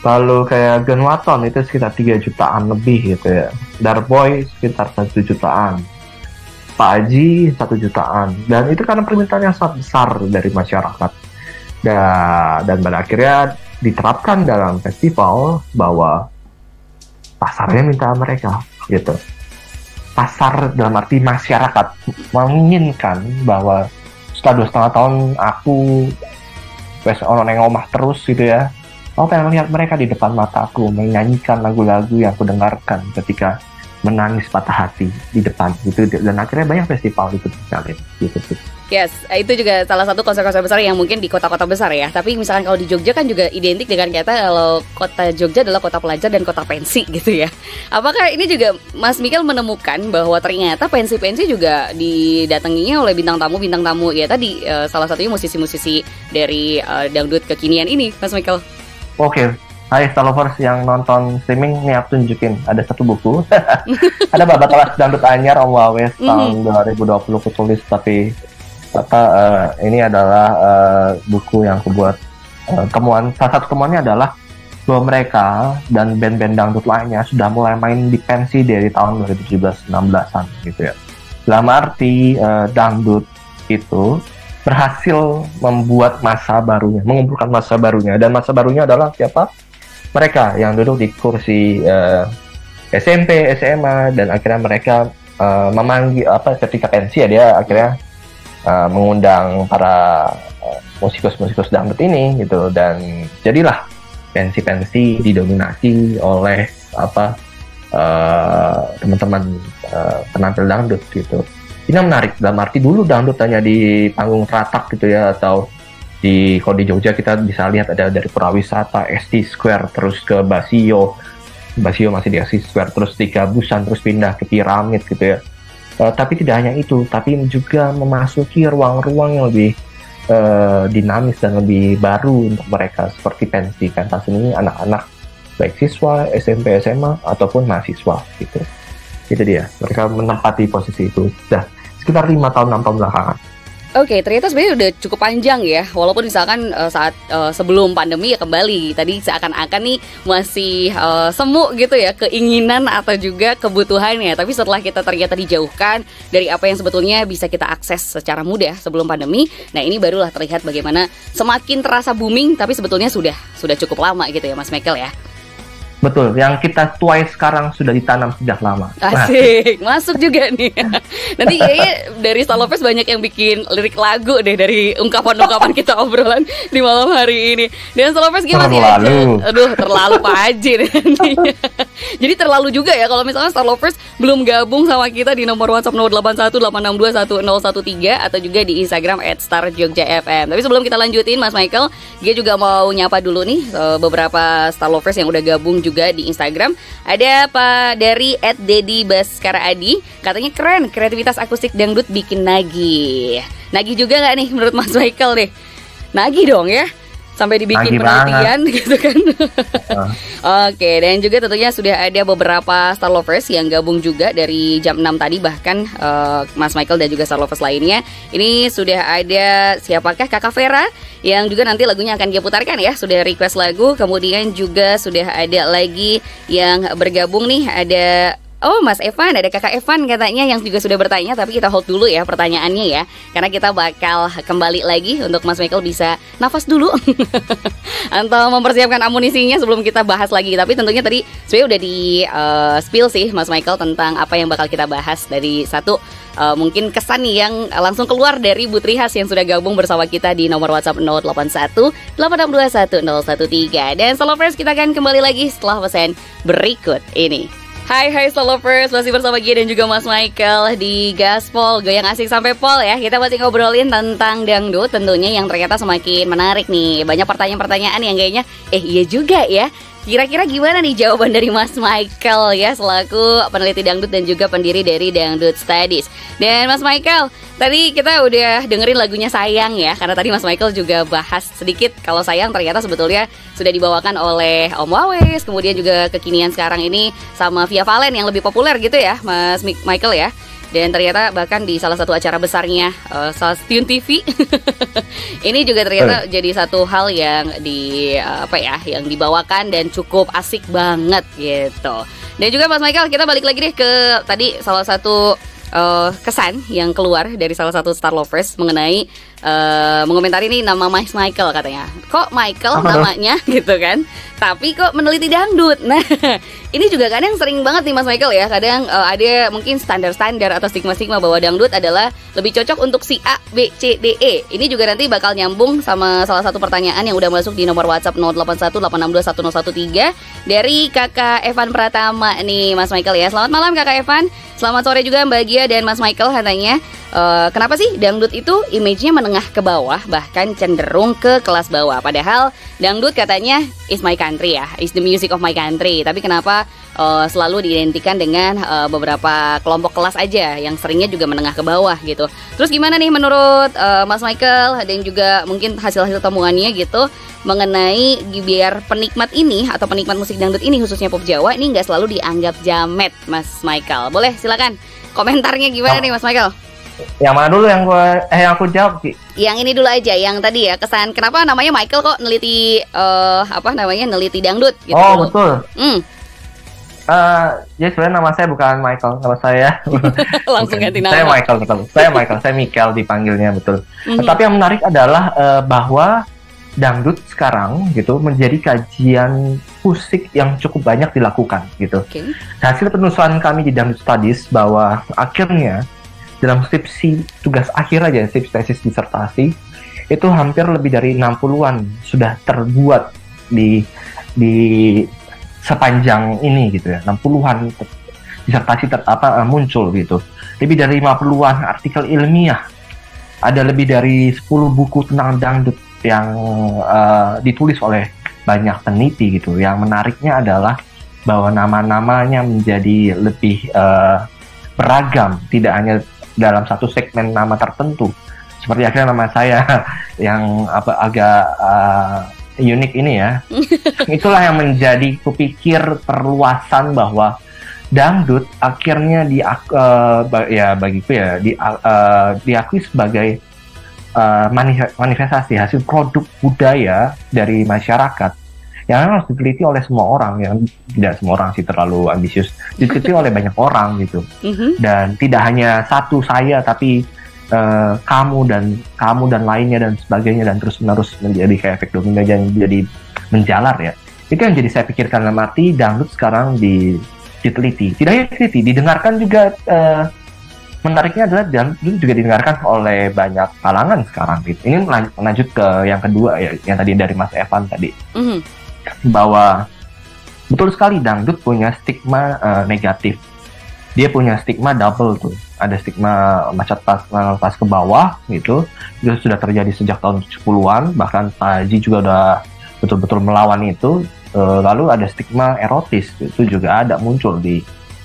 Lalu kayak Gen Waton itu sekitar 3 jutaan lebih gitu ya. Darboy sekitar 1 jutaan. Pak Haji 1 jutaan. Dan itu karena permintaan yang sangat besar dari masyarakat. Dan pada akhirnya diterapkan dalam festival bahwa pasarnya minta mereka gitu. Pasar dalam arti masyarakat menginginkan bahwa setelah 2,5 tahun aku ono neng omah terus gitu ya, aku pengen melihat mereka di depan mataku menyanyikan lagu-lagu yang aku dengarkan ketika menangis patah hati di depan gitu. Dan akhirnya banyak festival itu terjalin gitu sih. Yes, itu juga salah satu konser-konser besar yang mungkin di kota-kota besar ya. Tapi misalkan kalau di Jogja kan juga identik dengan kata kalau kota Jogja adalah kota pelajar dan kota pensi gitu ya. Apakah ini juga Mas Mikel menemukan bahwa ternyata pensi-pensi juga didatanginya oleh bintang tamu ya tadi, salah satunya musisi-musisi dari dangdut kekinian ini, Mas Mikel? Oke. Hai Star Lovers yang nonton streaming, nih aku tunjukin ada satu buku. Ada Babat Kelas Dangdut Anyar Om Wawes tahun 2020 aku tulis, tapi ini adalah buku yang aku buat. Salah satu temuannya adalah bahwa mereka dan band-band dangdut lainnya sudah mulai main di pensi dari tahun 2017-16an gitu ya. Dalam arti dangdut itu berhasil membuat masa barunya, mengumpulkan masa barunya, dan masa barunya adalah siapa? Mereka yang duduk di kursi SMP, SMA, dan akhirnya mereka memanggil ketika pensi ya, dia akhirnya mengundang para musikus-musikus dangdut ini gitu, dan jadilah pensi-pensi didominasi oleh teman-teman penampil dangdut gitu. Ini menarik dalam arti dulu dangdut hanya di panggung Tratak gitu ya, atau kalau di Jogja kita bisa lihat ada dari Purawisata, ST Square, terus ke Basio masih di ST Square, terus di Gabusan, terus pindah ke Piramid gitu ya. Tapi tidak hanya itu, tapi juga memasuki ruang-ruang yang lebih dinamis dan lebih baru untuk mereka, seperti pentas seni anak-anak, baik siswa, SMP, SMA, ataupun mahasiswa gitu. Itu dia, mereka menempati posisi itu sudah sekitar 5 tahun, 6 tahun belakangan. Oke, ternyata sebenarnya udah cukup panjang ya. Walaupun misalkan saat sebelum pandemi ya kembali tadi seakan-akan nih masih semu gitu ya keinginan atau juga kebutuhannya. Tapi setelah kita ternyata dijauhkan dari apa yang sebetulnya bisa kita akses secara mudah sebelum pandemi, nah ini barulah terlihat bagaimana semakin terasa booming, tapi sebetulnya sudah cukup lama gitu ya Mas Mikel ya. Betul, yang kita tuai sekarang sudah ditanam sejak lama. Asik, masuk juga nih. Nanti kayaknya dari Star Lovers banyak yang bikin lirik lagu deh dari ungkapan-ungkapan kita obrolan di malam hari ini. Dan Star Lovers gimana sih aja? Aduh, terlalu Pak Haji nantinya. Jadi terlalu juga ya kalau misalnya Star Lovers belum gabung sama kita di nomor WhatsApp 0818621013 atau juga di Instagram @starjogjafm. Tapi sebelum kita lanjutin Mas Michael, dia juga mau nyapa dulu nih beberapa Star Lovers yang udah gabung juga di Instagram. Ada Pak dari @dedibaskaraadi, katanya keren, kreativitas akustik dangdut bikin nagih. Nagih juga gak nih menurut Mas Michael nih? Nagih dong ya. sampai dibikin Lagi penelitian gitu kan. Uh, Oke, dan juga tentunya sudah ada beberapa Star Lovers yang gabung juga dari jam 6 tadi, bahkan Mas Michael dan juga Star Lovers lainnya. Ini sudah ada siapakah, Kakak Vera yang juga nanti lagunya akan dia putarkan ya, sudah request lagu. Kemudian juga sudah ada lagi yang bergabung nih, ada Mas Evan, ada Kakak Evan katanya yang juga sudah bertanya, tapi kita hold dulu ya pertanyaannya ya, karena kita bakal kembali lagi untuk Mas Michael bisa nafas dulu atau mempersiapkan amunisinya sebelum kita bahas lagi. Tapi tentunya tadi sebenarnya udah di spill sih Mas Michael tentang apa yang bakal kita bahas dari satu mungkin kesan nih yang langsung keluar dari Bu Trihas yang sudah gabung bersama kita di nomor WhatsApp 081 8621 013. Dan Lovers, kita akan kembali lagi setelah pesan berikut ini. Hai Lovers, masih bersama Gia dan juga Mas Michael di Gaspol, goyang asik sampai pol ya. Kita masih ngobrolin tentang dangdut tentunya yang ternyata semakin menarik nih. Banyak pertanyaan-pertanyaan yang kayaknya iya juga ya. Kira-kira gimana nih jawaban dari Mas Michael ya, selaku peneliti dangdut dan juga pendiri dari Dangdut Studies. Dan Mas Michael, tadi kita udah dengerin lagunya Sayang ya, karena tadi Mas Michael juga bahas sedikit kalau Sayang ternyata sebetulnya sudah dibawakan oleh Om Wawes, kemudian juga kekinian sekarang ini sama Via Valen yang lebih populer gitu ya Mas Michael ya. Dan ternyata bahkan di salah satu acara besarnya Stasiun TV ini juga ternyata jadi satu hal yang yang dibawakan dan cukup asik banget gitu. Dan juga Mas Michael, kita balik lagi deh ke tadi salah satu kesan yang keluar dari salah satu Star Lovers mengenai mengomentari ini nama Mas Michael, katanya kok Michael namanya gitu kan, tapi kok meneliti dangdut. Nah ini juga kadang sering banget nih Mas Michael ya, kadang ada mungkin standar-standar atau stigma-stigma bahwa dangdut adalah lebih cocok untuk si A, B, C, D, E. Ini juga nanti bakal nyambung sama salah satu pertanyaan yang udah masuk di nomor WhatsApp 0818621013 dari Kakak Evan Pratama nih Mas Michael ya. Selamat malam Kakak Evan, selamat sore juga Mbak Gia dan Mas Michael. Katanya kenapa sih dangdut itu image-nya menengah ke bawah, bahkan cenderung ke kelas bawah, padahal dangdut katanya is my country ya, is the music of my country. Tapi kenapa selalu diidentikan dengan beberapa kelompok kelas aja yang seringnya juga menengah ke bawah gitu. Terus gimana nih menurut Mas Michael dan juga mungkin hasil-hasil temuannya gitu mengenai biar penikmat ini atau penikmat musik dangdut ini khususnya pop Jawa ini nggak selalu dianggap jamet, Mas Michael? Boleh silakan komentarnya gimana nih Mas Michael? Yang mana dulu yang aku jawab sih? Yang ini dulu aja, yang tadi ya, kesan kenapa namanya Michael kok neliti neliti dangdut gitu. Oh dulu. Betul. Jadi sebenarnya nama saya bukan Michael, nama saya langsung ganti nama. Saya Michael, betul. Saya Michael dipanggilnya, betul. Tapi yang menarik adalah bahwa dangdut sekarang gitu menjadi kajian musik yang cukup banyak dilakukan gitu. Okay. Hasil penelusuran kami di Dangdut Studies bahwa akhirnya dalam skripsi tugas akhir aja, skripsi tesis disertasi, itu hampir lebih dari 60-an sudah terbuat di sepanjang ini gitu ya. 60-an disertasi muncul gitu. Lebih dari 50-an artikel ilmiah. Ada lebih dari 10 buku tentang dangdut yang ditulis oleh banyak peneliti gitu. Yang menariknya adalah bahwa nama-namanya menjadi lebih beragam, tidak hanya dalam satu segmen nama tertentu. Seperti akhirnya nama saya yang agak unik ini ya. Itulah yang menjadi kupikir perluasan bahwa dangdut akhirnya diakui sebagai manifestasi hasil produk budaya dari masyarakat yang harus diteliti oleh semua orang, yang tidak semua orang sih terlalu ambisius, diteliti oleh banyak orang gitu. Dan tidak hanya satu saya, tapi kamu dan lainnya dan sebagainya, dan terus menerus menjadi kayak efek domino yang jadi menjalar ya. Itu yang jadi saya pikirkan, dalam arti dangdut sekarang diteliti, tidak hanya diteliti, didengarkan juga. Menariknya adalah dangdut juga didengarkan oleh banyak kalangan sekarang gitu. Ini lanjut ke yang kedua ya, yang tadi dari Mas Evan tadi. Bahwa betul sekali dangdut punya stigma negatif. Dia punya stigma double tuh. Ada stigma macet pas ke bawah gitu. Itu sudah terjadi sejak tahun 70-an, bahkan Pak Haji juga udah betul-betul melawan itu. Lalu ada stigma erotis, itu juga ada muncul di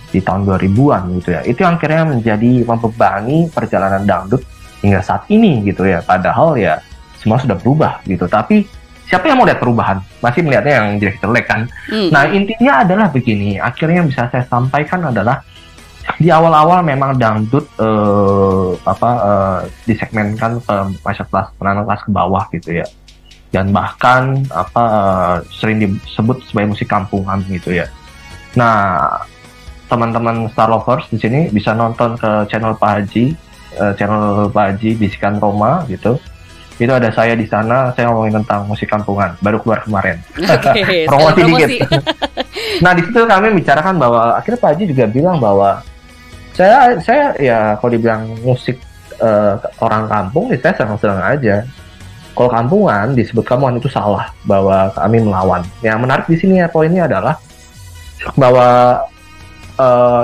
tahun 2000-an gitu ya. Itu yang akhirnya menjadi membebani perjalanan dangdut hingga saat ini gitu ya. Padahal ya semua sudah berubah gitu. Tapi siapa yang mau lihat perubahan? Masih melihatnya yang jelek-jelek kan. Nah, intinya adalah begini, akhirnya yang bisa saya sampaikan adalah di awal-awal memang dangdut disegmenkan ke kelas menengah kelas ke bawah gitu ya. Dan bahkan sering disebut sebagai musik kampungan gitu ya. Nah, teman-teman Star Lovers di sini bisa nonton ke channel Pak Haji Bisikan Roma gitu. Itu ada saya di sana, saya ngomongin tentang musik kampungan, baru keluar kemarin. Promosi dikit. Nah, di situ kami bicarakan bahwa akhirnya Pak Haji juga bilang bahwa saya ya kalau dibilang musik orang kampung, ya saya senang-senang aja. Kalau kampungan disebut kampungan itu salah, bahwa kami melawan. Yang menarik di sini ya poinnya adalah bahwa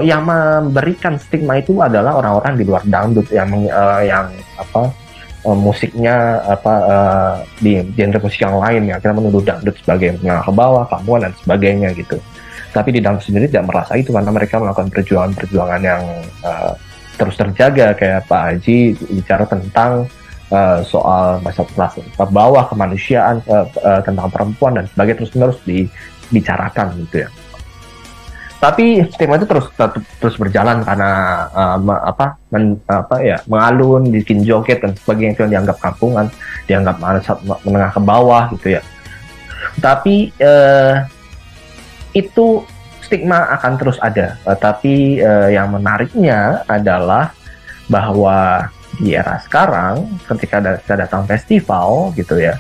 yang memberikan stigma itu adalah orang-orang di luar dangdut yang musiknya di genre musik yang lain ya, kita menuduh dangdut sebagai menengah ke bawah, kampungan dan sebagainya gitu. Tapi di dangdut sendiri tidak merasa itu karena mereka melakukan perjuangan yang terus terjaga. Kayak Pak Haji bicara tentang soal masalah kelas ke bawah, kemanusiaan, tentang perempuan dan sebagainya terus dibicarakan gitu ya. Tapi tema itu terus berjalan karena mengalun, bikin joget dan sebagainya, itu yang dianggap kampungan, dianggap menengah ke bawah gitu ya. Tapi itu stigma akan terus ada. Tapi yang menariknya adalah bahwa di era sekarang, ketika kita datang festival gitu ya,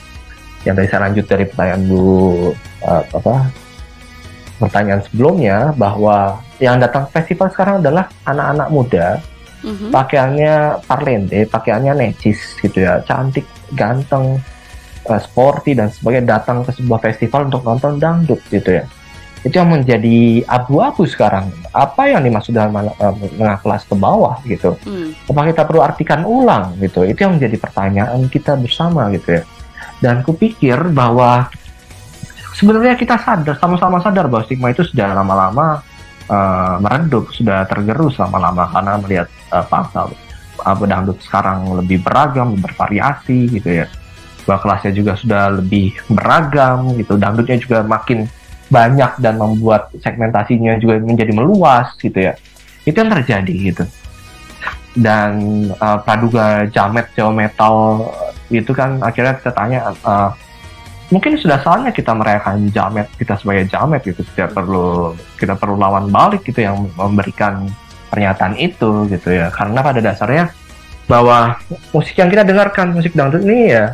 yang tadi saya lanjut dari pertanyaan sebelumnya, bahwa yang datang festival sekarang adalah anak-anak muda, pakaiannya parlente, pakaiannya necis gitu ya, cantik, ganteng, sporty dan sebagainya, datang ke sebuah festival untuk nonton dangdut gitu ya. Itu yang menjadi abu-abu sekarang. Apa yang dimaksud dengan menengah kelas ke bawah gitu? Apa kita perlu artikan ulang gitu? Itu yang menjadi pertanyaan kita bersama gitu ya. Dan kupikir bahwa sebenarnya kita sama-sama sadar bahwa stigma itu sudah lama-lama meredup, sudah tergerus lama-lama karena melihat pangsa dangdut sekarang lebih beragam, bervariasi gitu ya. Bahwa kelasnya juga sudah lebih beragam gitu, dangdutnya juga makin banyak dan membuat segmentasinya juga menjadi meluas gitu ya. Itu yang terjadi gitu. Dan praduga jamet, Jawa metal itu kan akhirnya kita tanya, mungkin sudah saatnya kita merayakan jamet kita sebagai jamet gitu. Tidak perlu kita perlu lawan balik gitu yang memberikan pernyataan itu gitu ya. Karena pada dasarnya bahwa musik yang kita dengarkan, musik dangdut ini ya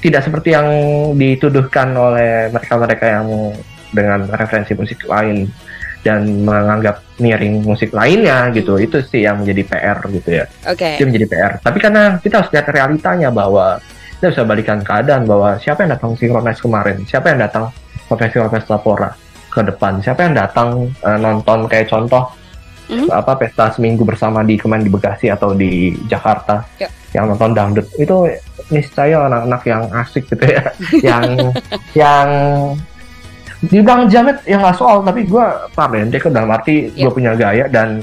tidak seperti yang dituduhkan oleh mereka-mereka yang dengan referensi musik lain dan menganggap miring musik lainnya gitu. Itu sih yang menjadi PR gitu ya. Itu menjadi PR. Tapi karena kita harus lihat realitanya bahwa kita bisa balikan keadaan bahwa siapa yang datang Synchronize kemarin, siapa yang datang ke Festival Pora ke depan, siapa yang datang nonton kayak contoh pesta seminggu bersama di Kemen di Bekasi atau di Jakarta, yang nonton dangdut itu niscaya anak-anak yang asik gitu ya, yang dibilang jamet ya nggak soal, tapi gue parlente dalam arti gue punya gaya dan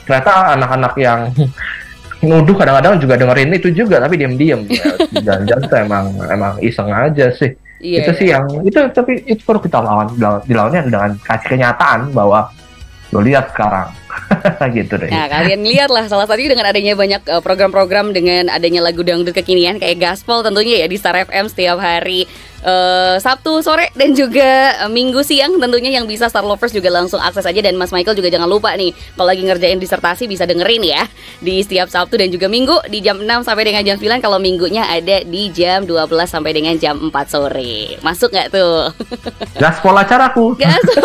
ternyata anak-anak yang nuduh kadang-kadang juga dengerin itu juga tapi diam-diam ya. Dan itu emang iseng aja sih. Itu sih yang itu, tapi itu perlu kita dilawannya dengan kasih kenyataan bahwa lo lihat sekarang gitu deh. Nah, kalian lihat lah, salah satunya dengan adanya banyak program-program, dengan adanya lagu dangdut kekinian kayak Gaspol tentunya ya di Star FM setiap hari Sabtu sore dan juga Minggu siang tentunya, yang bisa Star Lovers juga langsung akses aja. Dan Mas Michael juga jangan lupa nih, kalau lagi ngerjain disertasi bisa dengerin ya di setiap Sabtu dan juga Minggu di jam 6 sampai dengan jam 9. Kalau Minggunya ada di jam 12 sampai dengan jam 4 sore. Masuk nggak tuh? Gaspol acaraku. Gaspol.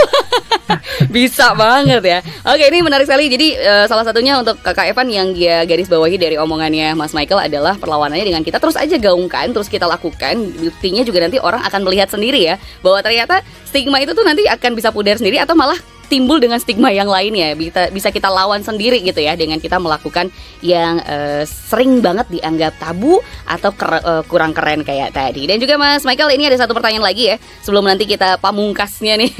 Bisa banget ya. Oke, ini menarik sekali. Jadi salah satunya untuk Kakak Evan yang dia garis bawahi dari omongannya Mas Michael adalah perlawanannya dengan kita terus aja gaungkan, terus kita lakukan. Buktinya juga nanti orang akan melihat sendiri ya, bahwa ternyata stigma itu tuh nanti akan bisa pudar sendiri atau malah timbul dengan stigma yang lainnya. Bisa kita lawan sendiri gitu ya dengan kita melakukan yang sering banget dianggap tabu atau kurang keren kayak tadi. Dan juga Mas Michael, ini ada satu pertanyaan lagi ya. Sebelum nanti kita pamungkasnya nih,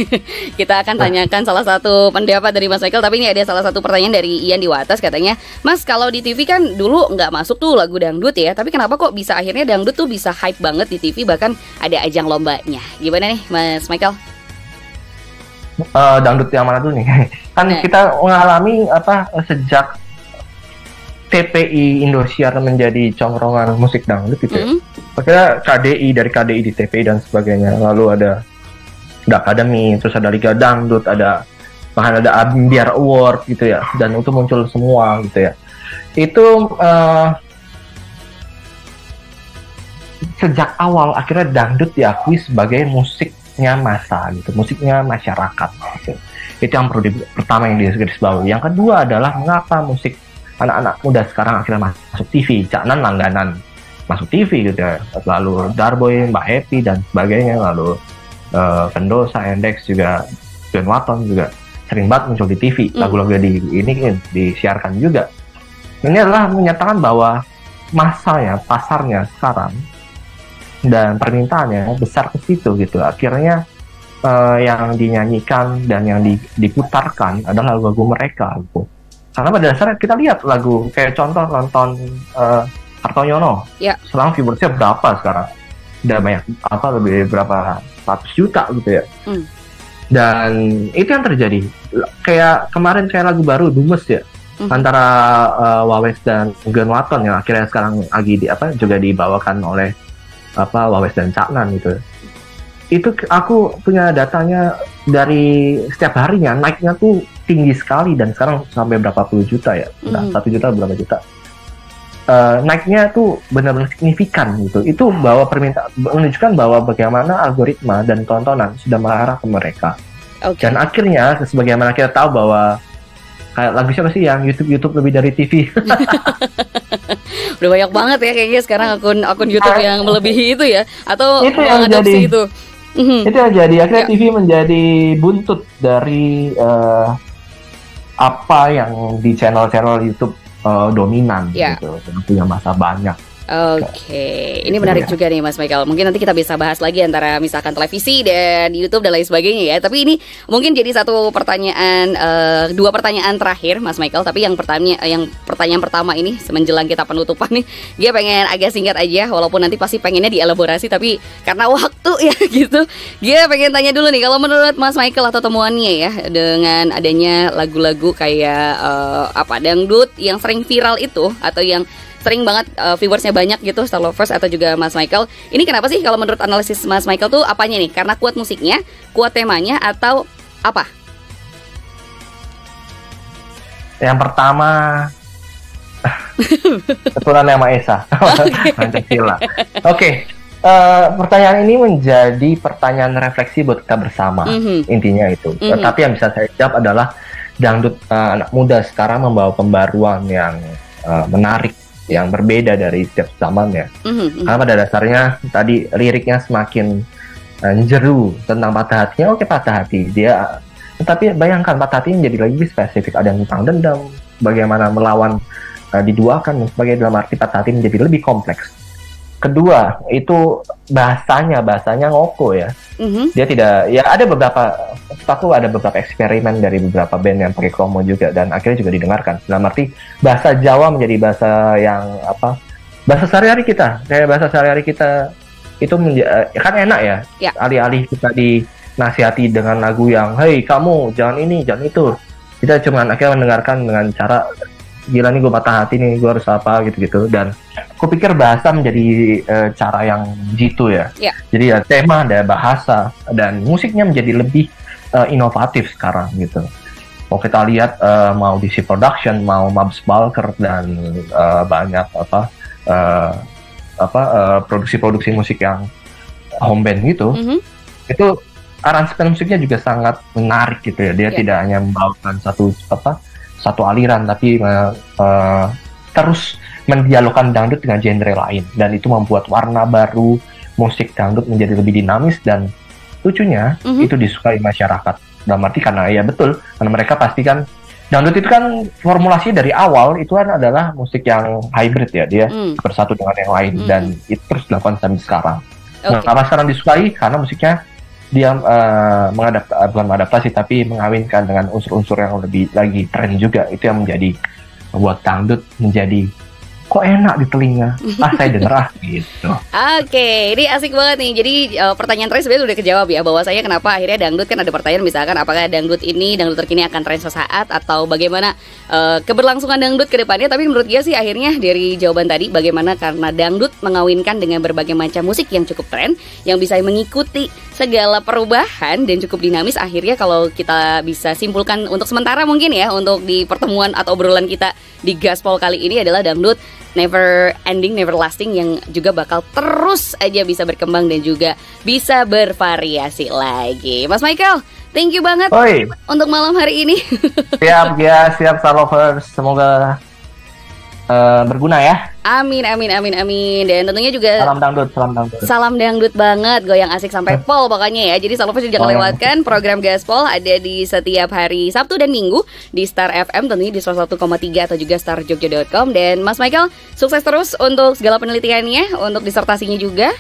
kita akan tanyakan salah satu pendapat dari Mas Michael. Tapi ini ada salah satu pertanyaan dari Ian di Watas, katanya, Mas, kalau di TV kan dulu nggak masuk tuh lagu dangdut ya, tapi kenapa kok bisa akhirnya dangdut tuh bisa hype banget di TV, bahkan ada ajang lombanya. Gimana nih Mas Michael? Dangdut yang mana tuh nih? Kan kita mengalami sejak TPI Indosiar menjadi congrongan musik dangdut gitu ya. Akhirnya dari KDI di TPI dan sebagainya. Lalu ada akademi, terus ada Liga Dangdut, bahkan ada Ambiar Award gitu ya. Dan itu muncul semua gitu ya. Itu sejak awal akhirnya dangdut diakui sebagai musiknya massa gitu, musiknya masyarakat gitu. Itu yang pertama yang digarisbawahi. Yang kedua adalah mengapa musik anak-anak muda sekarang akhirnya masuk TV. Cak Nan langganan masuk TV gitu ya. Lalu Darboy, Mbak Happy dan sebagainya. Lalu Pendosa, Index juga, Ben Waton juga sering banget muncul di TV. Lagu-lagu ini disiarkan juga. Ini adalah menyatakan bahwa masanya, pasarnya sekarang dan permintaannya besar ke situ gitu. Akhirnya yang dinyanyikan dan yang diputarkan adalah lagu-lagu mereka gitu. Karena pada dasarnya kita lihat lagu kayak contoh nonton Kartonyono, sekarang viewersnya berapa sekarang? Udah banyak, lebih berapa ratus juta gitu ya. Dan itu yang terjadi. Kayak kemarin lagu baru Dumes ya, antara Wawes dan Gen Waton yang akhirnya sekarang lagi juga dibawakan oleh Wawes dan Cak Nan gitu. Itu aku punya datanya dari setiap harinya naiknya tuh tinggi sekali dan sekarang sampai berapa puluh juta ya, 1 juta berapa juta. Naiknya tuh benar-benar signifikan gitu. Itu menunjukkan bahwa bagaimana algoritma dan tontonan sudah mengarah ke mereka. Dan akhirnya sebagaimana kita tahu bahwa kayak lagu siapa sih yang YouTube lebih dari TV? Udah banyak banget ya kayaknya sekarang akun YouTube yang melebihi itu ya, atau itu yang mengadopsi itu. Itu yang jadi akhirnya TV menjadi buntut dari apa yang di channel-channel YouTube dominan gitu, yang punya masa banyak. Oke, ini menarik juga nih Mas Michael. Mungkin nanti kita bisa bahas lagi antara misalkan televisi dan YouTube dan lain sebagainya ya. Tapi ini mungkin jadi satu pertanyaan, dua pertanyaan terakhir Mas Michael. Tapi yang pertanyaan pertama ini menjelang kita penutupan nih, dia pengen agak singkat aja. Walaupun nanti pasti pengennya dielaborasi, tapi karena waktu ya gitu, dia pengen tanya dulu nih. Kalau menurut Mas Michael atau temuannya ya, dengan adanya lagu-lagu kayak dangdut yang sering viral itu, atau yang sering banget viewersnya banyak gitu, Star Lovers atau juga Mas Michael, ini kenapa sih kalau menurut analisis Mas Michael tuh apanya nih? Karena kuat musiknya, kuat temanya, atau apa? Yang pertama keturunan Maha Esa, Pancasila. Oke. Pertanyaan ini menjadi pertanyaan refleksi buat kita bersama. Intinya itu. Tapi yang bisa saya jawab adalah dangdut anak muda sekarang membawa pembaruan yang menarik, yang berbeda dari setiap zamannya. Karena pada dasarnya tadi liriknya semakin jeru tentang patah hatinya. Oke, patah hati dia, tapi bayangkan patah hati menjadi lebih spesifik. Ada yang tentang dendam, bagaimana melawan diduakan, sebagai dalam arti patah hati menjadi lebih kompleks. Kedua, itu bahasanya ngoko ya. Dia tidak, ya ada beberapa eksperimen dari beberapa band yang pakai kromo juga, dan akhirnya juga didengarkan. Dalam arti bahasa Jawa menjadi bahasa yang bahasa sehari-hari kita. Kayak bahasa sehari-hari kita itu kan enak ya. Alih-alih kita dinasihati dengan lagu yang, hey kamu jangan ini, jangan itu. Kita cuma akhirnya mendengarkan dengan cara, gila nih gue patah hati nih, gue harus apa gitu-gitu. Dan aku pikir bahasa menjadi cara yang jitu ya. Jadi ya tema, ada bahasa, dan musiknya menjadi lebih inovatif sekarang gitu. Mau kita lihat mau DC Production, mau Mabs Balker, dan banyak produksi-produksi musik yang home band gitu. Itu aransemen musiknya juga sangat menarik gitu ya. Dia tidak hanya membawakan satu aliran, tapi terus mendialogkan dangdut dengan genre lain, dan itu membuat warna baru musik dangdut menjadi lebih dinamis, dan lucunya itu disukai masyarakat. Dalam arti karena ya betul, karena mereka pasti kan dangdut itu kan formulasi dari awal itu kan adalah musik yang hybrid ya, dia bersatu dengan yang lain dan itu terus dilakukan sampai sekarang. Nah, kenapa sekarang disukai? Karena musiknya dia bukan mengadaptasi tapi mengawinkan dengan unsur-unsur yang lebih lagi tren juga. Itu yang membuat dangdut menjadi kok enak di telinga. Saya denger gitu. Oke, ini asik banget nih. Jadi pertanyaan terakhir sebenarnya udah kejawab ya, bahwa saya kenapa akhirnya dangdut, kan ada pertanyaan misalkan apakah dangdut terkini akan tren sesaat atau bagaimana keberlangsungan dangdut ke depannya. Tapi menurut dia sih akhirnya dari jawaban tadi, bagaimana karena dangdut mengawinkan dengan berbagai macam musik yang cukup tren, yang bisa mengikuti segala perubahan dan cukup dinamis. Akhirnya kalau kita bisa simpulkan untuk sementara mungkin ya, untuk di pertemuan atau obrolan kita di Gaspol kali ini adalah dangdut never ending, never lasting, yang juga bakal terus aja bisa berkembang dan juga bisa bervariasi lagi. Mas Michael, thank you banget untuk malam hari ini. Siap Starlovers, semoga berguna ya. Amin. Dan tentunya juga salam dangdut banget, goyang asik sampai pol pokoknya ya. Jadi Starlovers jangan lewatkan program Gaspol, ada di setiap hari Sabtu dan Minggu di Star FM, tentunya di 101,3 atau juga starjogja.com. Dan Mas Michael, sukses terus untuk segala penelitiannya, untuk disertasinya juga.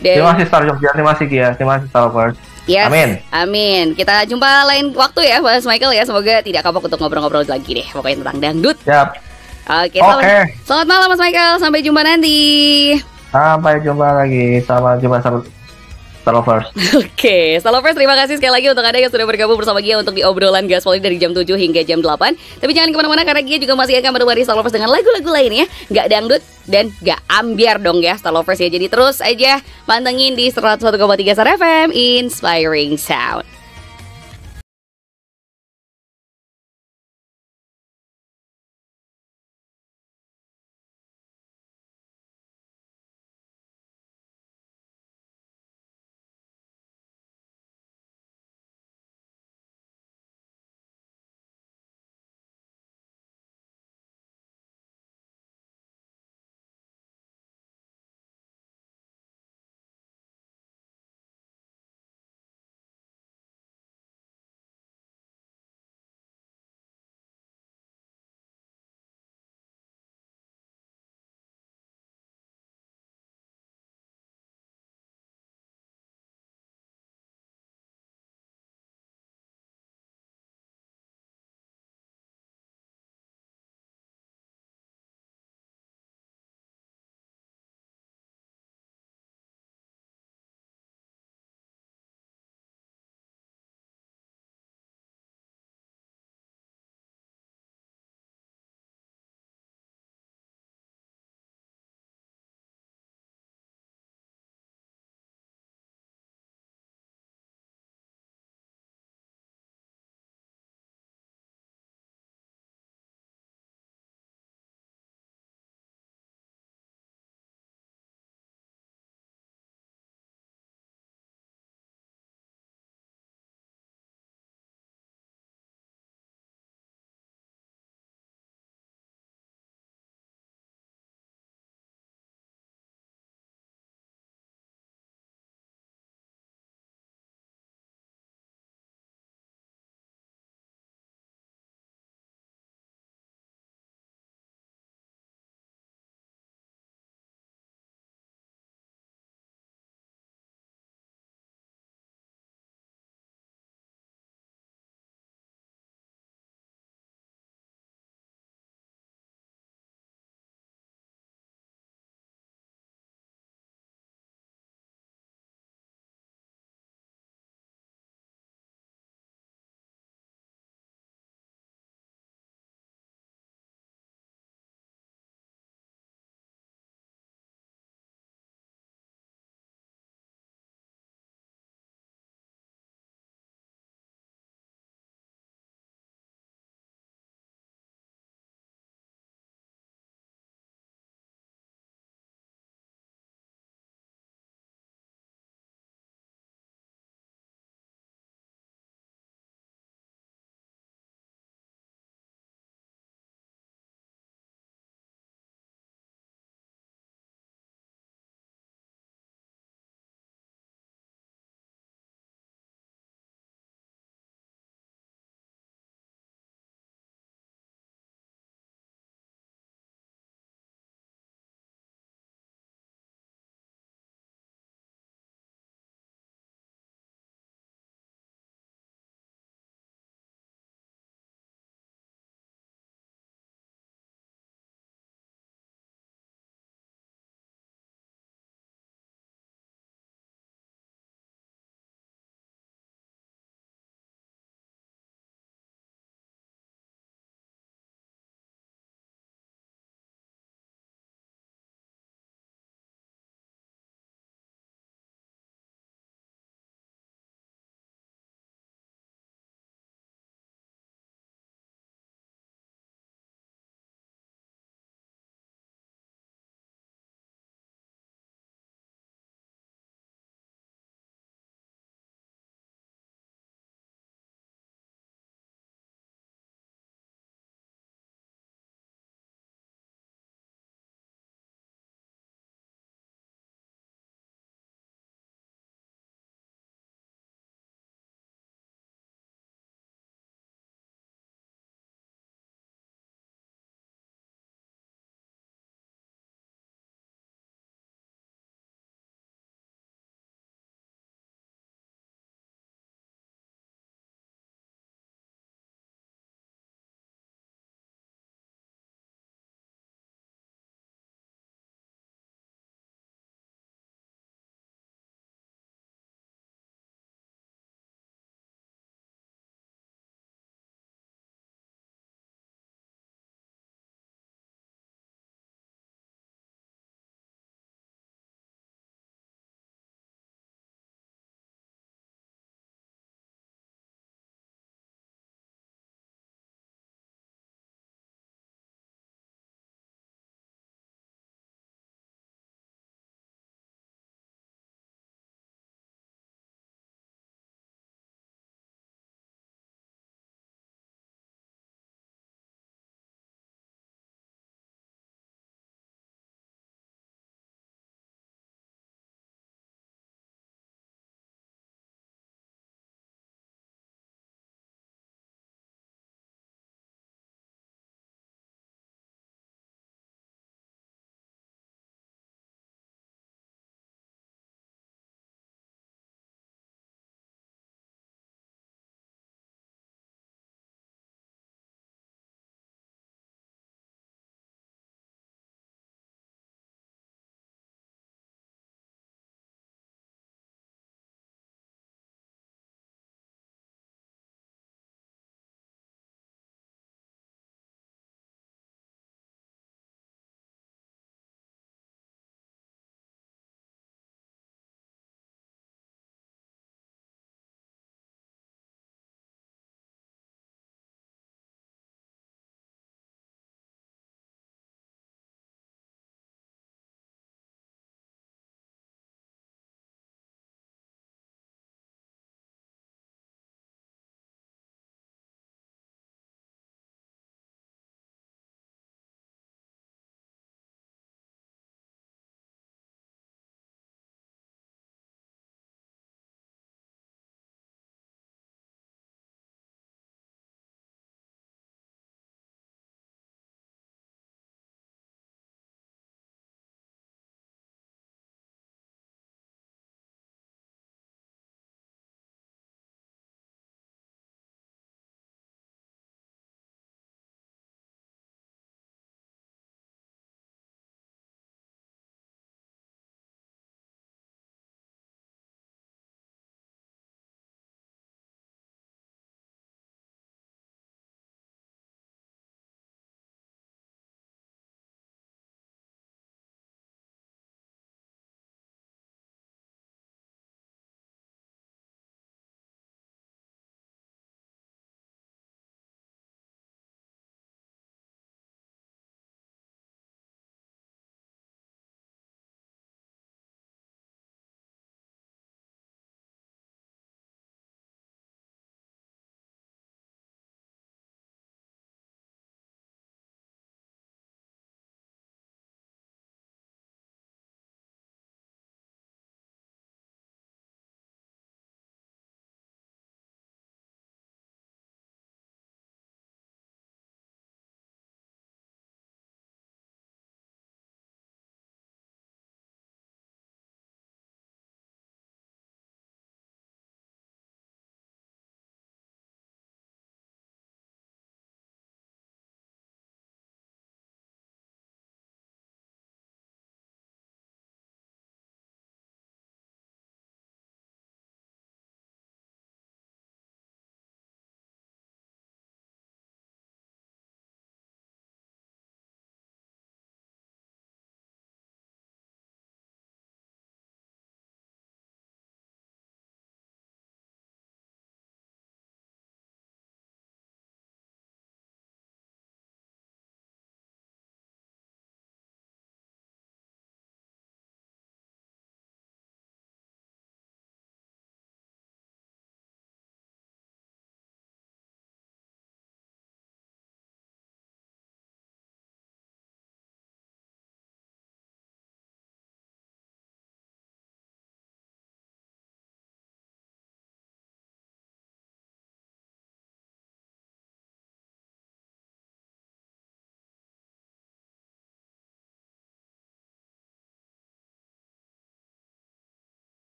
Dan terima kasih Star Jogja, terima kasih Gia, terima kasih Starlovers. Yes, amin. Kita jumpa lain waktu ya Mas Michael ya. Semoga tidak kapok untuk ngobrol-ngobrol lagi deh, pokoknya tentang dangdut. Siap. Oke. Selamat malam Mas Michael, sampai jumpa nanti. Sampai jumpa lagi, sampai jumpa Starlovers. Oke, Starlovers, terima kasih sekali lagi untuk Anda yang sudah bergabung bersama Gia untuk di obrolan Gaspol dari jam 7 hingga jam 8. Tapi jangan kemana-mana karena Gia juga masih akan menemani Starlovers dengan lagu-lagu lainnya, gak dangdut dan gak ambiar dong ya Starlovers ya. Jadi terus aja pantengin di 101,3 Star FM, Inspiring Sound.